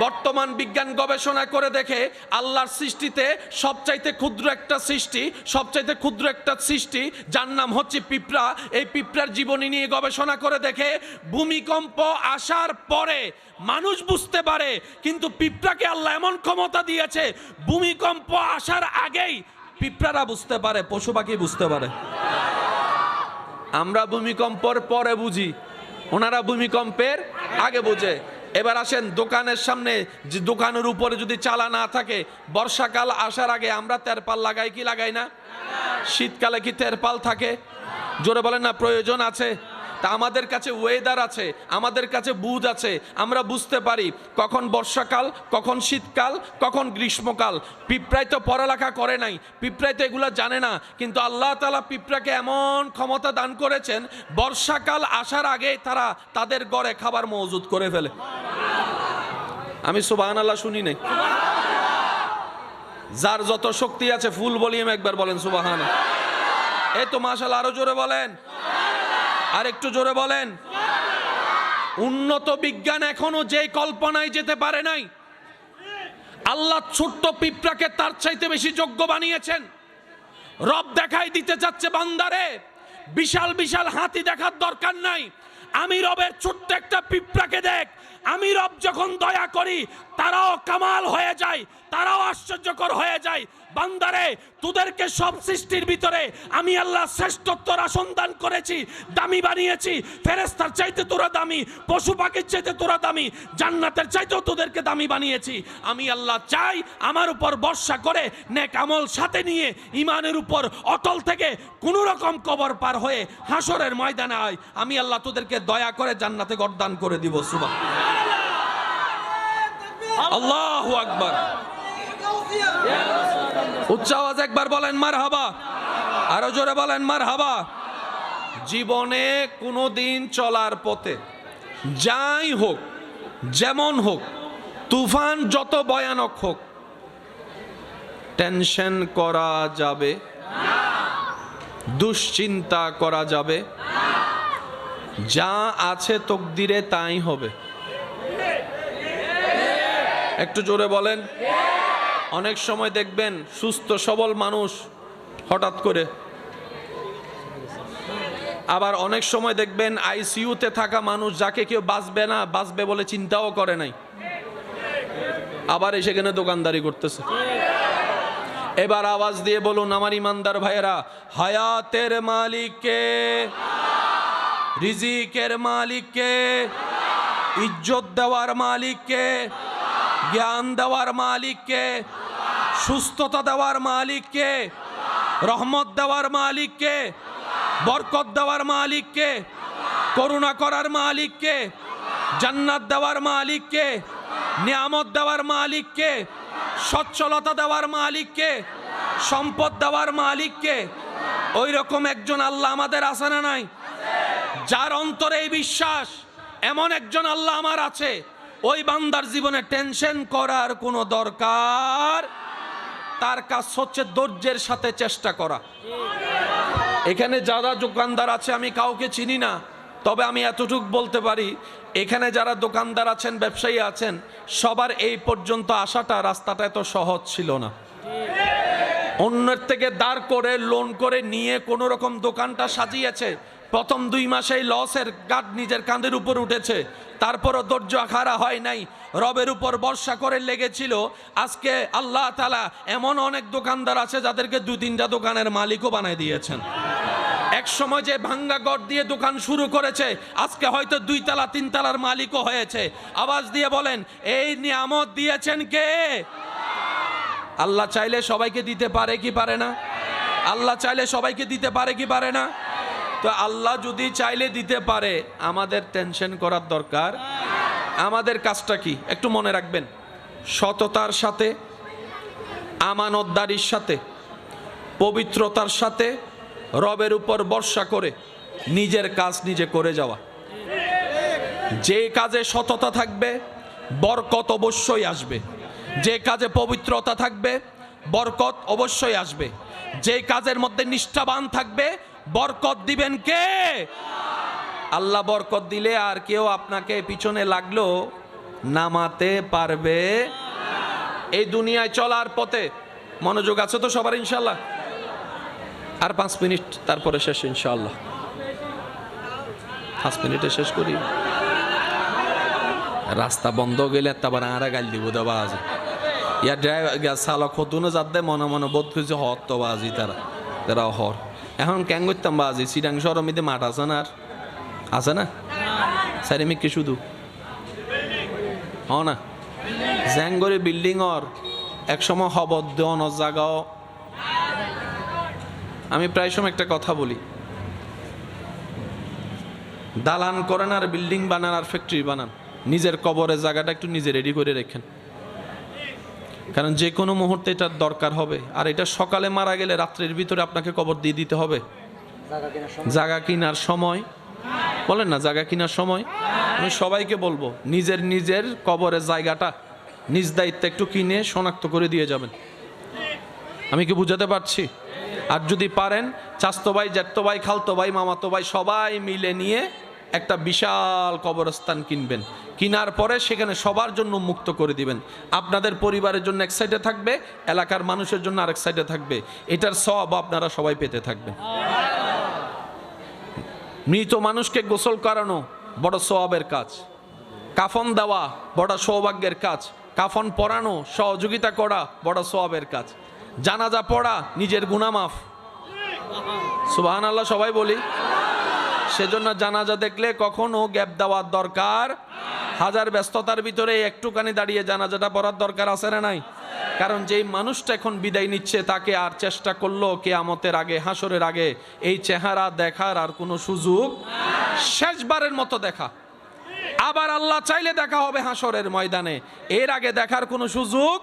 বর্তমান বিজ্ঞান গবেষণা করে দেখে আল্লাহর সৃষ্টিতে সবচাইতে ক্ষুদ্র একটা সৃষ্টি, সবচাইতে ক্ষুদ্র একটা সৃষ্টি যার নাম হচ্ছে পিঁপড়া। এই পিঁপড়ার জীবনী নিয়ে গবেষণা করে দেখে ভূমিকম্প আসার পরে মানুষ বুঝতে পারে, কিন্তু পিঁপড়াকে আল্লাহ এমন ক্ষমতা দিয়েছে, ভূমিকম্প আসার আগেই পিঁপড়ারা বুঝতে পারে, পশু পাখি বুঝতে পারে। আমরা ভূমিকম্পের পরে বুঝি, ওনারা ভূমিকম্পের আগে বুঝে। এবার আসেন, দোকানের সামনে যে দোকানের উপরে যদি চালা না থাকে, বর্ষাকাল আসার আগে আমরা তেরপাল লাগাই কি লাগাই না? শীতকালে কি তেরপাল থাকে? জোরে বলেন না, প্রয়োজন আছে। তা আমাদের কাছে ওয়েদার আছে, আমাদের কাছে বুঝ আছে, আমরা বুঝতে পারি কখন বর্ষাকাল, কখন শীতকাল, কখন গ্রীষ্মকাল। পিঁপড়াই তো পড়ালেখা করে নাই, পিঁপড়াই তো এগুলো জানে না, কিন্তু আল্লাহ তাআলা পিঁপড়াকে এমন ক্ষমতা দান করেছেন, বর্ষাকাল আসার আগে তারা তাদের ঘরে খাবার মজুদ করে ফেলে। আমি সুবহানাল্লাহ শুনি নাই? যার যত শক্তি আছে ফুল ভলিউম একবার বলেন সুবহানাল্লাহ। এই তো মাশাআল্লাহ, আরো জোরে বলেন, আর একটু জোরে বলেন। উন্নত বিজ্ঞান এখনো যে কল্পনায় যেতে পারে নাই, আল্লাহ ছোট্ট পিঁপড়াকে তার চাইতে বেশি যোগ্য বানিয়েছেন। রব দেখাই দিতে চাচ্ছে বান্দারে, বিশাল বিশাল হাতি দেখার দরকার নাই, আমি রবের ছোট্ট একটা পিঁপড়াকে দেখ। আমি রব যখন দয়া করি তারাও কামাল হয়ে যায়, তারাও আশ্চর্যকর হয়ে যায়। বান্দারে তোদেরকে সব সৃষ্টির ভিতরে আমি আল্লাহ শ্রেষ্ঠত্বর আসন দান করেছি, দামি বানিয়েছি। ফেরেশতার চাইতে তোরা দামি, পশু পাখির চাইতে তোরা দামি, জান্নাতের চাইতেও তোদেরকে দামি বানিয়েছি। আমি আল্লাহ চাই আমার উপর ভরসা করে নেক আমল সাথে নিয়ে ইমানের উপর অটল থেকে কোনো রকম কবর পার হয়ে হাসরের ময়দানে আয়, আমি আল্লাহ তোদেরকে দয়া করে জান্নাতে গর্দান করে দিব। সুবহানাল্লাহ, আল্লাহু আকবার। উচ্চ আওয়াজ একবার বলেন মারহাবা, আরো জোরে বলেন মারহাবা। জীবনে কোনোদিন চলার পথে যাই হোক, যেমন হোক, তুফান যত ভয়ানক হোক, টেনশন করা যাবে, দুশ্চিন্তা করা যাবে, যা আছে তকদিরে তাই হবে। একটু জোরে বলেন। অনেক সময় দেখবেন সুস্থ সবল মানুষ হঠাৎ করে, আবার অনেক সময় দেখবেন আইসিইউতে থাকা মানুষ যাকে কেউ বাঁচবে না বাঁচবে বলে চিন্তাও করে নাই, আবার সেখানে দোকানদারি করতেছে। এবার আওয়াজ দিয়ে বলুন আমার ইমানদার ভাইয়েরা, হায়াতের মালিক কে? রিজিকের মালিক কে? ইজ্জত দেওয়ার মালিক কে? জ্ঞান দেওয়ার মালিক কে? সুস্থতা দেওয়ার মালিক কে? রহমত দেওয়ার মালিক কে? বরকত দেওয়ার মালিক কে? করুণা করার মালিক কে? জান্নাত দেওয়ার মালিক কে? নিয়ামত দেওয়ার মালিক কে? সচ্ছলতা দেওয়ার মালিক কে? সম্পদ দেওয়ার মালিক কে? ওই রকম একজন আল্লাহ আমাদের আছে না নাই? যার অন্তরে এই বিশ্বাস এমন একজন আল্লাহ আমার আছে, ওই বান্দার জীবনে টেনশন করার কোনো দরকার, তার কাজ হচ্ছে ধৈর্যের সাথে চেষ্টা করা। এখানে যারা দোকানদার আছে আমি কাউকে চিনি না, তবে আমি এতটুকু বলতে পারি এখানে যারা দোকানদার আছেন, ব্যবসায়ী আছেন, সবার এই পর্যন্ত আসাটা রাস্তাটা এত সহজ ছিল না। অন্যের থেকে দাঁড় করে লোন করে নিয়ে কোনো রকম দোকানটা সাজিয়েছে। প্রথম 2 মাসেই লসের গাঁট নিজের কাঁধের উপর উঠেছে, তারপরও ধৈর্য হারা হয় নাই, রবের উপর ভরসা করে লেগেছিল। আজকে আল্লাহ তাআলা এমন অনেক দোকানদার আছে যাদেরকে 2-3টা দোকানের মালিকও বানায় দিয়েছেন। এক সময় যে ভাঙ্গা ঘর দিয়ে দোকান শুরু করেছে, আজকে হয়তো 2 তলা 3 তলার মালিকও হয়েছে। আওয়াজ দিয়ে বলেন, এই নিয়ামত দিয়েছেন কে? আল্লাহ চাইলে সবাইকে দিতে পারে কি পারে না? আল্লাহ চাইলে সবাইকে দিতে পারে কি পারে না? তো আল্লাহ যদি চাইলে দিতে পারে, আমাদের টেনশন করার দরকার। আমাদের কাজটা কি একটু মনে রাখবেন, সততার সাথে, আমানতদারির সাথে, পবিত্রতার সাথে, রবের উপর ভরসা করে নিজের কাজ নিজে করে যাওয়া। যে কাজে সততা থাকবে বরকত অবশ্যই আসবে, যে কাজে পবিত্রতা থাকবে বরকত অবশ্যই আসবে, যে কাজের মধ্যে নিষ্ঠাবান থাকবে বরকত দিবেন কে? আল্লাহ বরকত দিলে আর কেউ আপনাকে পিছনে লাগলো নামাতে পারবে। এই দুনিয়ায় চলার পথে মনোযোগ আছে তো সবার ইনশাল্লাহ? আর 5 মিনিট তারপরে শেষ ইনশাল্লাহ। 5 মিনিটে শেষ করি। রাস্তা বন্ধ গেলে তারপর আরা গাল দিব দেওয়া আছে। ইয়ার ড্রাইভার চালক হতুনো যাতে মনে মনে বোধ করছে হর তো বাজি তারা হর। এখন ক্যাং করতাম বাজি চিটাং সরমিতে মাঠ আছে না? আর আছে না? সারিমিক কি শুধু হ না জ্যাঙ্গরে বিল্ডিং অর একসময় হবদ্দ অন জাগাও। আমি প্রায় সময় একটা কথা বলি, দালান করেন আর বিল্ডিং বানান আর ফ্যাক্টরি বানান, নিজের কবরের জায়গাটা একটু নিজে রেডি করে রেখেন, কারণ যে কোনো মুহূর্তে এটার দরকার হবে। আর এটা সকালে মারা গেলে রাত্রের ভিতরে আপনাকে কবর দিয়ে দিতে হবে। জায়গা কেনার সময় বলেন না, জায়গা কেনার সময় আমি সবাইকে বলবো নিজের কবরের জায়গাটা নিজ দায়িত্বে একটু কিনে শনাক্ত করে দিয়ে যাবেন। আমি কি বুঝাতে পারছি? আর যদি পারেন চাচতো ভাই, জ্যাঠতো ভাই, খালতো ভাই, মামাতো ভাই সবাই মিলে নিয়ে একটা বিশাল কবরস্থান কিনবেন। কেনার পরে সেখানে সবার জন্য মুক্ত করে দিবেন। আপনাদের পরিবারের জন্য এক সাইডে থাকবে, এলাকার মানুষের জন্য আরেক সাইডে থাকবে। এটার সওয়াব আপনারা সবাই পেতে থাকবেন। মৃত মানুষকে গোসল করানো বড় সওয়াবের কাজ, কাফন দেওয়া বড় সৌভাগ্যের কাজ, কাফন পরানো সহযোগিতা করা বড় সওয়াবের কাজ। জানাজা পড়া নিজের গুনাহ মাফ। সুবহানাল্লাহ সবাই বলি। সেজন্য জানাজা দেখলে কখনো গ্যাপ দেওয়ার দরকার, হাজার ব্যস্ততার ভিতরে একটুখানি দাঁড়িয়ে জানাজাটা পড়ার দরকার আছে না নাই? কারণ যেই মানুষটা এখন বিদায় নিচ্ছে তাকে আর চেষ্টা করলো কিয়ামতের আগে, হাসরের আগে এই চেহারা দেখার আর কোনো সুযোগ, শেষবারের মতো দেখা। আবার আল্লাহ চাইলে দেখা হবে হাসরের ময়দানে, এর আগে দেখার কোনো সুযোগ।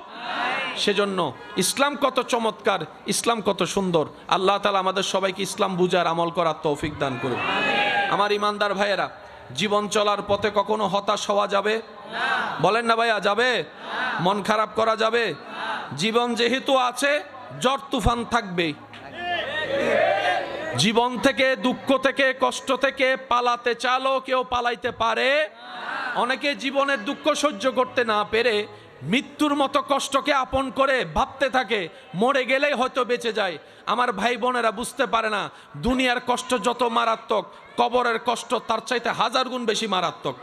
সেজন্য ইসলাম কত চমৎকার, ইসলাম কত সুন্দর। আল্লাহ তাআলা আমাদের সবাইকে ইসলাম বুঝার, আমল করার তৌফিক দান করুন। আমার ইমানদার ভাইয়েরা, জীবন চলার পথে কখনো হতাশ হওয়া যাবে? বলেন না ভাইয়া, যাবে? মন খারাপ করা যাবে? জীবন যেহেতু আছে, ঝড় তুফান থাকবেই। জীবন থেকে, দুঃখ থেকে, কষ্ট থেকে পালাতে চাইলেও কেউ পালাইতে পারে। অনেকে জীবনের দুঃখ সহ্য করতে না পেরে মৃত্যুর মতো কষ্টকে আপন করে ভাবতে থাকে মরে গেলেই হয়তো বেঁচে যায়। আমার ভাই বোনেরা বুঝতে পারে না, দুনিয়ার কষ্ট যত মারাত্মক, কবরের কষ্ট তার চাইতে হাজার গুণ বেশি মারাত্মক।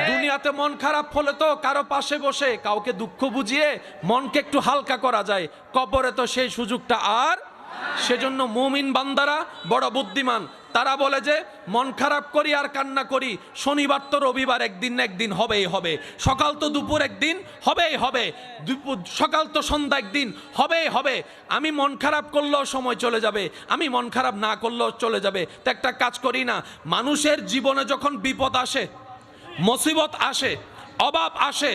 দুনিয়াতে মন খারাপ হলে তো কারো পাশে বসে কাউকে দুঃখ বুঝিয়ে মনকে একটু হালকা করা যায়, কবরে তো সেই সুযোগটা আর। সেজন্য মুমিন বান্দারা বড় বুদ্ধিমান। তারা বলে যে মন খারাপ করি আর কান্না করি, শনিবার তো রবিবার, একদিন না একদিন হবেই হবে, সকাল তো দুপুর একদিন হবেই হবে, সকাল তো সন্ধ্যা একদিন হবেই হবে। আমি মন খারাপ করলেও সময় চলে যাবে, আমি মন খারাপ না করলেও চলে যাবে। তো একটা কাজ করি না, মানুষের জীবনে যখন বিপদ আসে, মুসিবত আসে, অভাব আসে,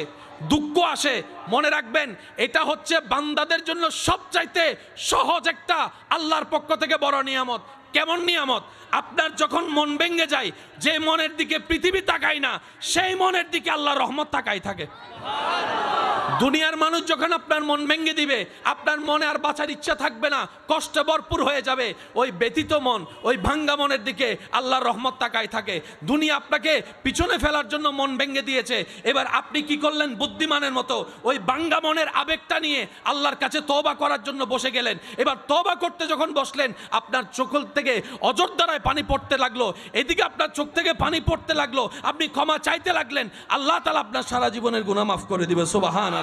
দুঃখ আসে, মনে রাখবেন এটা হচ্ছে বান্দাদের জন্য সবচাইতে সহজ একটা আল্লাহর পক্ষ থেকে বড় নিয়ামত। কেমন নিয়ামত? আপনার যখন মন ভেঙে যায়, যে মনের দিকে পৃথিবী তাকায় না, সেই মনের দিকে আল্লাহর রহমত তাকাই থাকে। দুনিয়ার মানুষ যখন আপনার মন ভেঙে দিবে, আপনার মনে আর বাঁচার ইচ্ছা থাকবে না, কষ্টে ভরপুর হয়ে যাবে। ওই ব্যথিত মন, ওই ভাঙ্গা মনের দিকে আল্লাহর রহমত তাকাই থাকে। দুনিয়া আপনাকে পিছনে ফেলার জন্য মন ভেঙে দিয়েছে, এবার আপনি কি করলেন? বুদ্ধিমানের মতো ওই ভাঙ্গা মনের আবেগটা নিয়ে আল্লাহর কাছে তওবা করার জন্য বসে গেলেন। এবার তওবা করতে যখন বসলেন, আপনার চোখ থেকে অজরধারায় পানি পড়তে লাগলো, এদিকে আপনার চোখ থেকে পানি পড়তে লাগলো, আপনি ক্ষমা চাইতে লাগলেন, আল্লাহ তাআলা আপনার সারা জীবনের গুনাহ মাফ করে দিবে। সুবহানাল্লাহ।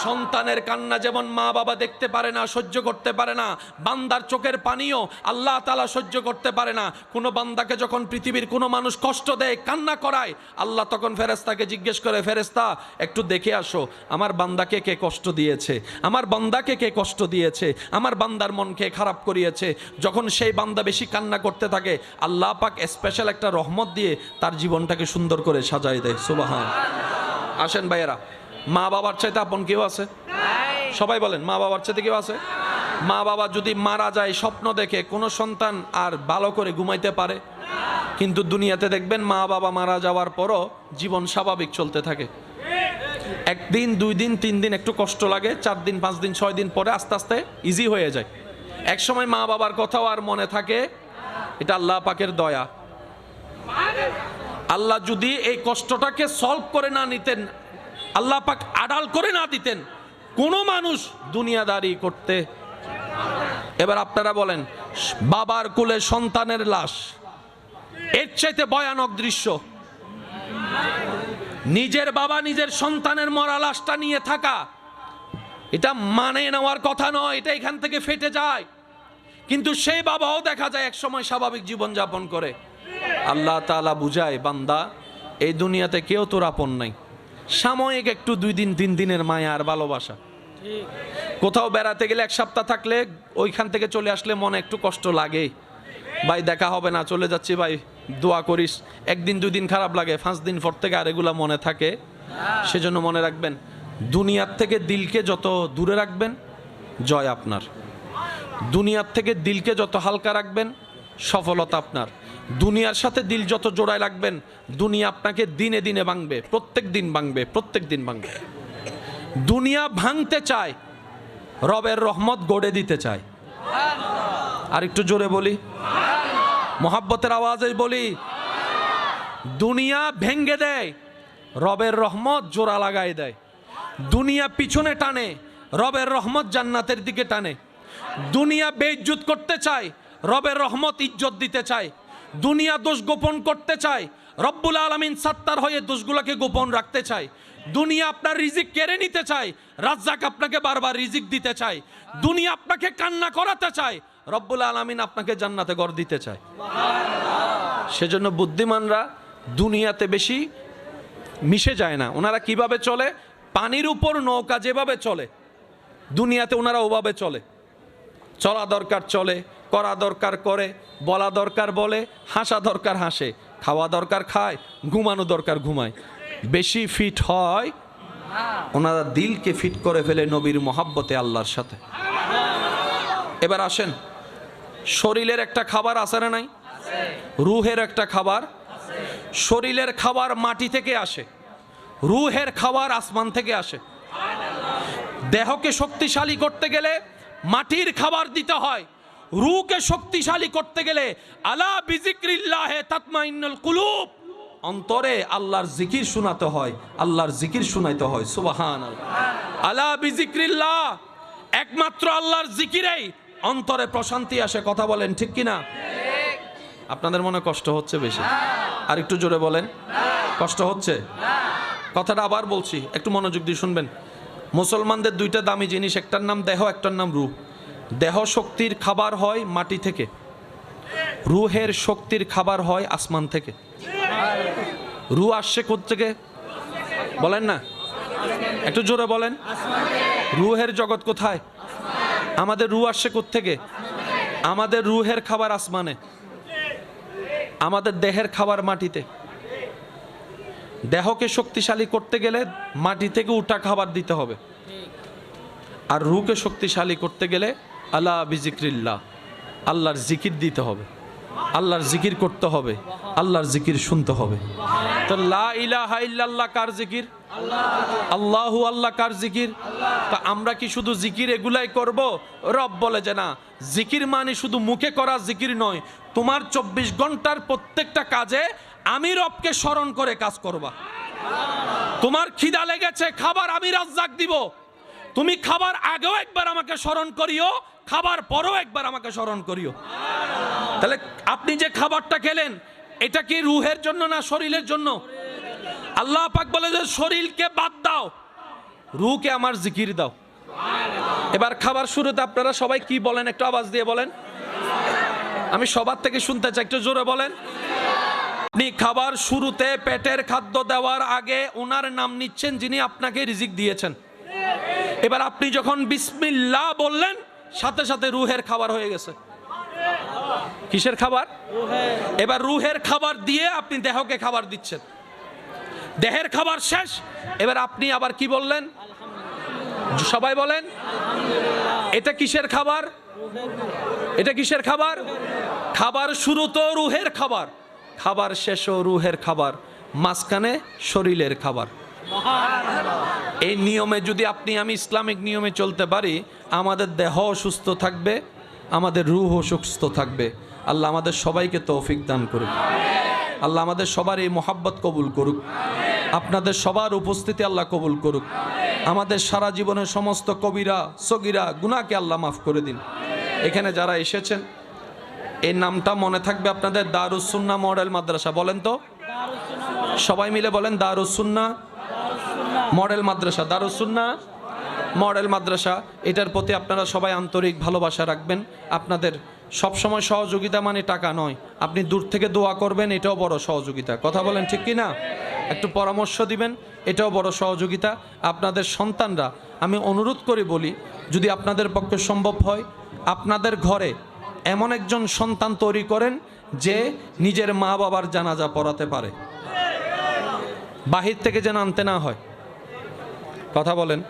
সন্তানের কান্না যেমন মা বাবা দেখতে পারে না, সহ্য করতে পারে না, বান্দার চোখের পানিও আল্লাহ তাআলা সহ্য করতে পারে না। কোনো বান্দাকে যখন পৃথিবীর কোনো মানুষ কষ্ট দেয়, কান্না করায়, আল্লাহ তখন ফেরেশতাকে জিজ্ঞেস করে, ফেরেশতা একটু দেখে আসো আমার বান্দাকে কে কষ্ট দিয়েছে, আমার বান্দাকে কে কষ্ট দিয়েছে, আমার বান্দার মনকে খারাপ করিয়েছে। যখন সেই বান্দা বেশি কান্না করতে থাকে, আল্লাহ পাক স্পেশাল একটা রহমত দিয়ে তার জীবনটাকে সুন্দর করে সাজায় দেয়। সুবহান। আসেন ভাইয়েরা, মা বাবার চাইতে আপন কেউ আছে? সবাই বলেন, মা বাবার চাইতে কেউ আছে? মা বাবা যদি মারা যায়, স্বপ্ন দেখে কোনো সন্তান আর ভালো করে ঘুমাইতে পারে? কিন্তু দুনিয়াতে দেখবেন মা বাবা মারা যাওয়ার পরও জীবন স্বাভাবিক চলতে থাকে। একদিন, 2 দিন, 3 দিন একটু কষ্ট লাগে, 4 দিন, 5 দিন, 6 দিন পরে আস্তে আস্তে ইজি হয়ে যায়। এক সময় মা বাবার কথাও আর মনে থাকে। এটা আল্লাহ পাকের দয়া। আল্লাহ যদি এই কষ্টটাকে সলভ করে না নিতেন, আল্লাহ পাক আড়াল করে না দিতেন, কোনো মানুষ দুনিয়াদারি করতে। এবার আপনারা বলেন, বাবার কোলে সন্তানের লাশ, এর চাইতে ভয়ানক দৃশ্য। নিজের বাবা নিজের সন্তানের মরা লাশটা নিয়ে থাকা, এটা মানে নেওয়ার কথা নয়, এটা এখান থেকে ফেটে যায়। কিন্তু সেই বাবাও দেখা যায় এক সময় স্বাভাবিক জীবন যাপন করে। আল্লাহ তাআলা বুঝায়, বান্দা এই দুনিয়াতে কেউ তোর আপন নাই, সাময়িক একটু 2 দিন 3 দিনের মায়া আর ভালোবাসা। কোথাও বেড়াতে গেলে 1 সপ্তাহ থাকলে ওইখান থেকে চলে আসলে মনে একটু কষ্ট লাগে, ভাই দেখা হবে না, চলে যাচ্ছি ভাই, দোয়া করিস। 1 দিন 2 দিন খারাপ লাগে, 5 দিন পর থেকে আর এগুলা মনে থাকে। সেজন্য মনে রাখবেন, দুনিয়ার থেকে দিলকে যত দূরে রাখবেন, জয় আপনার। দুনিয়ার থেকে দিলকে যত হালকা রাখবেন, সফলতা আপনার। দুনিয়ার সাথে দিল যত জোড়ায় রাখবেন, দুনিয়া আপনাকে দিনে দিনে ভাঙবে, প্রত্যেক দিন ভাঙবে, প্রত্যেক দিন ভাঙবে। দুনিয়া ভাঙতে চায়, রবের রহমত গড়ে দিতে চায়। আর একটু জোরে বলি, মোহাব্বতের আওয়াজে বলি, দুনিয়া ভেঙ্গে দেয়, রবের রহমত জোড়া লাগাই দেয়। দুনিয়া পিছনে টানে, রবের রহমত জান্নাতের দিকে টানে। দুনিয়া বেইজ্জত করতে চায়, রবের রহমত ইজ্জত দিতে চায়। দুনিয়া দোষ গোপন করতে চায়, রব্বুল আলামিন সাত্তার হয়ে দোষগুলোকে গোপন রাখতে চায়। দুনিয়া আপনার রিজিক কেড়ে নিতে চায়, রাজ্জাক আপনাকে বারবার রিজিক দিতে চায়। দুনিয়া আপনাকে কান্না করাতে চায়, রব্বুল আলামিন আপনাকে জান্নাতে ঘর দিতে চায়। সেজন্য বুদ্ধিমানরা দুনিয়াতে বেশি মিশে যায় না। ওনারা কিভাবে চলে? পানির উপর নৌকা যেভাবে চলে, দুনিয়াতে ওনারা ওভাবে চলে। চলা দরকার চলে, করা দরকার করে, বলা দরকার বলে, হাসা দরকার হাসে, খাওয়া দরকার খায়, ঘুমানো দরকার ঘুমায়। বেশি ফিট হয় ওনারা দিলকে ফিট করে ফেলে নবীর মহাব্বতে, আল্লাহর সাথে। এবার আসেন, শরীরের একটা খাবার আছে না নাই? রুহের একটা খাবার। শরীরের খাবার মাটি থেকে আসে, রুহের খাবার আসমান থেকে আসে। দেহকে শক্তিশালী করতে গেলে মাটির খাবার দিতে হয়, রুহকে শক্তিশালী করতে গেলে আলা বিজিক্রিল্লাহে তাতমাইন্নুল কুলুব, অন্তরে আল্লাহর জিকির শোনাতে হয়, আল্লাহর জিকির শোনাইতে হয়। সুবহানাল্লাহ। আলা বিজিক্রিল্লাহ, একমাত্র আল্লাহর জিকিরেই অন্তরে প্রশান্তি আসে। কথা বলেন ঠিক কিনা? আপনাদের মনে কষ্ট হচ্ছে বেশি? আর একটু জোরে বলেন। কষ্ট হচ্ছে? কথাটা আবার বলছি, একটু মনোযোগ দিয়ে শুনবেন। মুসলমানদের দুইটা দামি জিনিস, একটার নাম দেহ, একটার নাম রূহ। দেহ শক্তির খাবার হয় মাটি থেকে, রুহের শক্তির খাবার হয় আসমান থেকে। রূহ আসছে কোত্থেকে? বলেন না, একটু জোরে বলেন। রুহের জগৎ কোথায়? আমাদের রূহ আসছে কোত্থেকে? আমাদের রুহের খাবার আসমানে, আমাদের দেহের খাবার মাটিতে। দেহকে শক্তিশালী করতে গেলে মাটি থেকে উঠা খাবার দিতে হবে, আর রুহকে শক্তিশালী করতে গেলে আলা বিজিক্রিল্লাহ, আল্লাহর জিকির দিতে হবে, আল্লাহর জিকির করতে হবে, আল্লাহর জিকির শুনতে হবে। তো লা ইলাহা ইল্লাল্লাহ কার জিকির? আল্লাহু আল্লাহ কার জিকির? তা আমরা কি শুধু জিকির এগুলাই করব? রব বলে যে না, জিকির মানে শুধু মুখে করা জিকির নয়, তোমার 24 ঘন্টার প্রত্যেকটা কাজে আমি রবকে স্মরণ করে কাজ করবা। তোমার খিদা লেগেছে, খাবার আমি রাজ্জাক দিব, তুমি খাবার আগেও একবার আমাকে স্মরণ করিও, খাবার পরেও একবার আমাকে স্মরণ করিও। তাহলে আপনি যে খাবারটা খেলেন, এটা কি রুহের জন্য না শরীরের জন্য? আল্লাহ পাক বলে যে শরীরকে বাদ দাও, রুহকে আমার জিকির দাও। এবার খাবার শুরুতে আপনারা সবাই কি বলেন? একটু আওয়াজ দিয়ে বলেন। আমি সবার থেকে শুনতে চাই, একটু জোরে বলেন। আপনি খাবার শুরুতে পেটের খাদ্য দেওয়ার আগে ওনার নাম নিচ্ছেন যিনি আপনাকে রিজিক দিয়েছেন। এবার আপনি যখন বিসমিল্লাহ বললেন, সাথে সাথে রুহের খাবার হয়ে গেছে। কিসের খাবার? এবার রুহের খাবার দিয়ে আপনি দেহকে খাবার দিচ্ছেন। দেহের খাবার শেষ, এবার আপনি আবার কি বললেন? সবাই বলেন, এটা কিসের খাবার? এটা কিসের খাবার? খাবার শুরু তো রুহের খাবার, খাবার শেষও রুহের খাবার, মাঝখানে শরীরের খাবার। এই নিয়মে যদি আপনি আমি ইসলামিক নিয়মে চলতে পারি, আমাদের দেহ সুস্থ থাকবে, আমাদের রূহও সুস্থ থাকবে। আল্লাহ আমাদের সবাইকে তৌফিক দান করুক। আল্লাহ আমাদের সবার এই মোহাব্বত কবুল করুক। আপনাদের সবার উপস্থিতি আল্লাহ কবুল করুক। আমাদের সারা জীবনের সমস্ত কবিরা সগীরা গুনাহকে আল্লাহ মাফ করে দিন। এখানে যারা এসেছেন, এই নামটা মনে থাকবে আপনাদের, দারুস সুন্নাহ মডেল মাদ্রাসা। বলেন তো সবাই মিলে বলেন, দারুস সুন্নাহ মডেল মাদ্রাসা, দারুস সুন্নাহ মডেল মাদ্রাসা। এটার প্রতি আপনারা সবাই আন্তরিক ভালোবাসা রাখবেন। আপনাদের সবসময় সহযোগিতা মানে টাকা নয়, আপনি দূর থেকে দোয়া করবেন, এটাও বড় সহযোগিতা। কথা বলেন ঠিক কি না? একটু পরামর্শ দিবেন, এটাও বড় সহযোগিতা। আপনাদের সন্তানরা, আমি অনুরোধ করে বলি, যদি আপনাদের পক্ষে সম্ভব হয়, আপনাদের ঘরে এমন একজন সন্তান তৈরি করেন যে নিজের মা বাবার জানাজা পড়াতে পারে, বাহির থেকে যেন আনতে না হয়। কথা বলেন।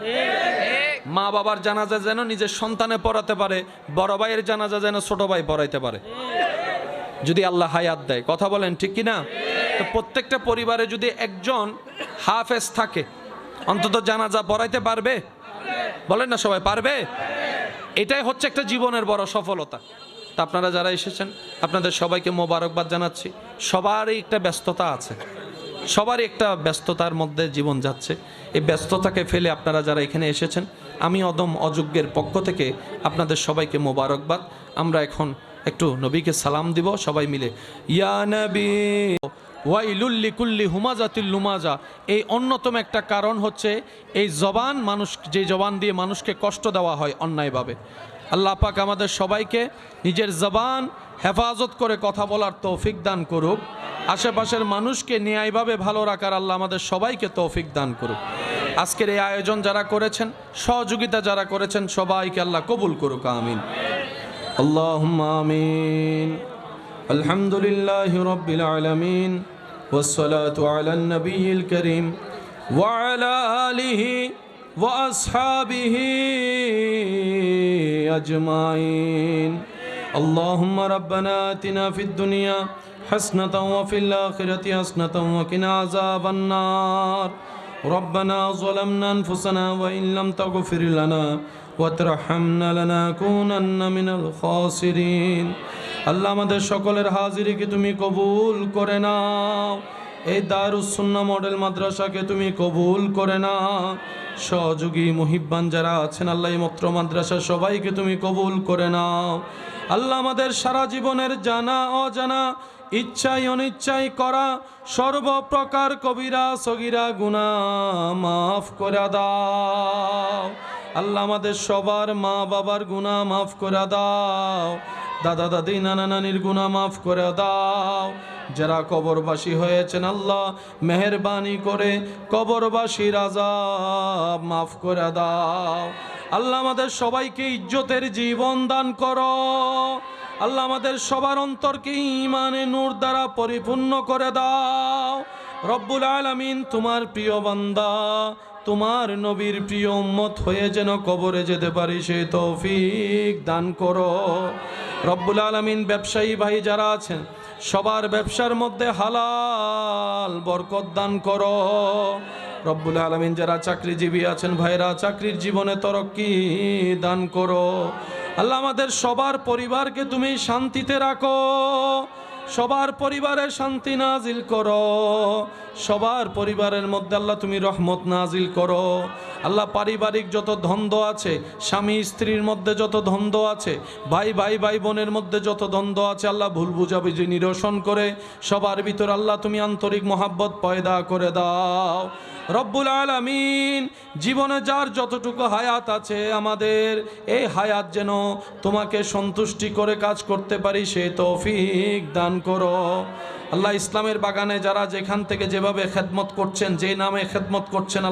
মা বাবার জানাজা যেন নিজের সন্তানে পড়াতে পারে, বড় ভাইয়ের জানাজা যেন ছোট ভাই পড়াইতে পারে, যদি আল্লাহ হায়াত দেয়। কথা বলেন ঠিক কি না? তো প্রত্যেকটা পরিবারে যদি একজন হাফেজ থাকে, অন্তত জানাজা পড়াইতে পারবে। বলেন না সবাই, পারবে? এটাই হচ্ছে একটা জীবনের বড় সফলতা। তা আপনারা যারা এসেছেন, আপনাদের সবাইকে মোবারকবাদ জানাচ্ছি। সবারই একটা ব্যস্ততা আছে, সবারই একটা ব্যস্ততার মধ্যে জীবন যাচ্ছে। এই ব্যস্ততাকে ফেলে আপনারা যারা এখানে এসেছেন, আমি অদম অযোগ্যের পক্ষ থেকে আপনাদের সবাইকে মোবারকবাদ। আমরা এখন একটু নবীকে সালাম দিব সবাই মিলে। ইয়া নবী ওয়াইলুল লিকুল্লি হুমাজাতিল লুমাজা। এই অন্যতম একটা কারণ হচ্ছে এই জবান, মানুষ যে জবান দিয়ে মানুষকে কষ্ট দেওয়া হয় অন্যায়ভাবে। আল্লাহ পাক আমাদের সবাইকে নিজের জবান হেফাজত করে কথা বলার তৌফিক দান করুক। আশেপাশের মানুষকে ন্যায়ভাবে ভালো রাখার আল্লাহ আমাদের সবাইকে তৌফিক দান করুক। আজকের এই আয়োজন যারা করেছেন, সহযোগিতা যারা করেছেন, সবাইকে আল্লাহ কবুল করুক, আমিন। আল্লাহুম্মা আমিন। আলহামদুলিল্লাহি রাব্বিল আলামিন ওয়াসসালাতু আলান নবিয়্যিল কারীম ওয়া আলা আলিহি ওয়া আসহাবিহি আজমাইন। আল্লাহুম্মা রাব্বানা আতিনা ফিদ দুনিয়া হাসনাতাও ওয়া ফিল আখিরাতি হাসনাতাও ওয়া কিনা আযাবান নার। ربنا ظلمنا أنفسنا وإن لم تغفر لنا وترحمنا لنكونن من الخاسرين। আল্লাহ আমাদের সকলের হাজিরিকে তুমি কবুল করে নাও। এই দারুস সুন্নাহ মডেল মাদ্রাসাকে তুমি কবুল করে নাও। সহযোগী মুহিব্বান যারা আছেন আল্লাহ এই মত্র মাদ্রাসা সবাইকে তুমি কবুল করে নাও। আল্লাহ আমাদের সারা জীবনের জানা অজানা, ইচ্ছাই অনিচ্ছাই করা সর্বপ্রকার কবিরা সগীরা গুনাহ মাফ করে দাও। আল্লাহ আমাদের সবার মা বাবার গুনাহ মাফ করে দাও। দাদা দাদি নানা নানির গুনাহ মাফ করে দাও। যারা কবরবাসী হয়েছেন আল্লাহ মেহেরবানি করে কবরবাসীর আযাব মাফ করে দাও। আল্লাহ আমাদের সবাইকে ইজ্জতের জীবন দান করো। আল্লাহ আমাদের সবার অন্তরকে ঈমানে নূর দ্বারা পরিপূর্ণ করে দাও। রব্বুল আলামিন তোমার প্রিয় বান্দা, তোমার নবীর প্রিয় উম্মত হয়ে যেন কবরে যেতে পারি সেই তৌফিক দান করো। রব্বুল আলামিন ব্যবসায়ী ভাই যারা আছেন সবার ব্যবসার মধ্যে হালাল বরকত দান করো। রব্বুল আলামিন যারা চাকরিজীবী আছেন ভাইরা চাকরির জীবনে তরক্কি দান করো। আল্লাহ আমাদের সবার পরিবারকে তুমি শান্তিতে রাখো। সবার পরিবারে শান্তি নাজিল করো। সবার পরিবারের মধ্যে আল্লাহ তুমি রহমত নাজিল করো। আল্লাহ পারিবারিক যত দ্বন্দ্ব আছে, স্বামী স্ত্রীর মধ্যে যত দ্বন্দ্ব আছে, ভাই ভাই ভাই বোনের মধ্যে যত দ্বন্দ্ব আছে, আল্লাহ ভুল বুঝাবুঝি নিরসন করে সবার ভিতর আল্লাহ তুমি আন্তরিক মহাব্বত পয়দা করে দাও। রব্বুল আলামিন জীবনে যার যতটুকু হায়াত আছে আমাদের এই হায়াত যেন তোমাকে সন্তুষ্টি করে কাজ করতে পারি সেই তৌফিক দান করো। আল্লাহ ইসলামের বাগানে যারা যেখান থেকে যেভাবে খেদমত করছেন, যে নামে খেদমত করছেন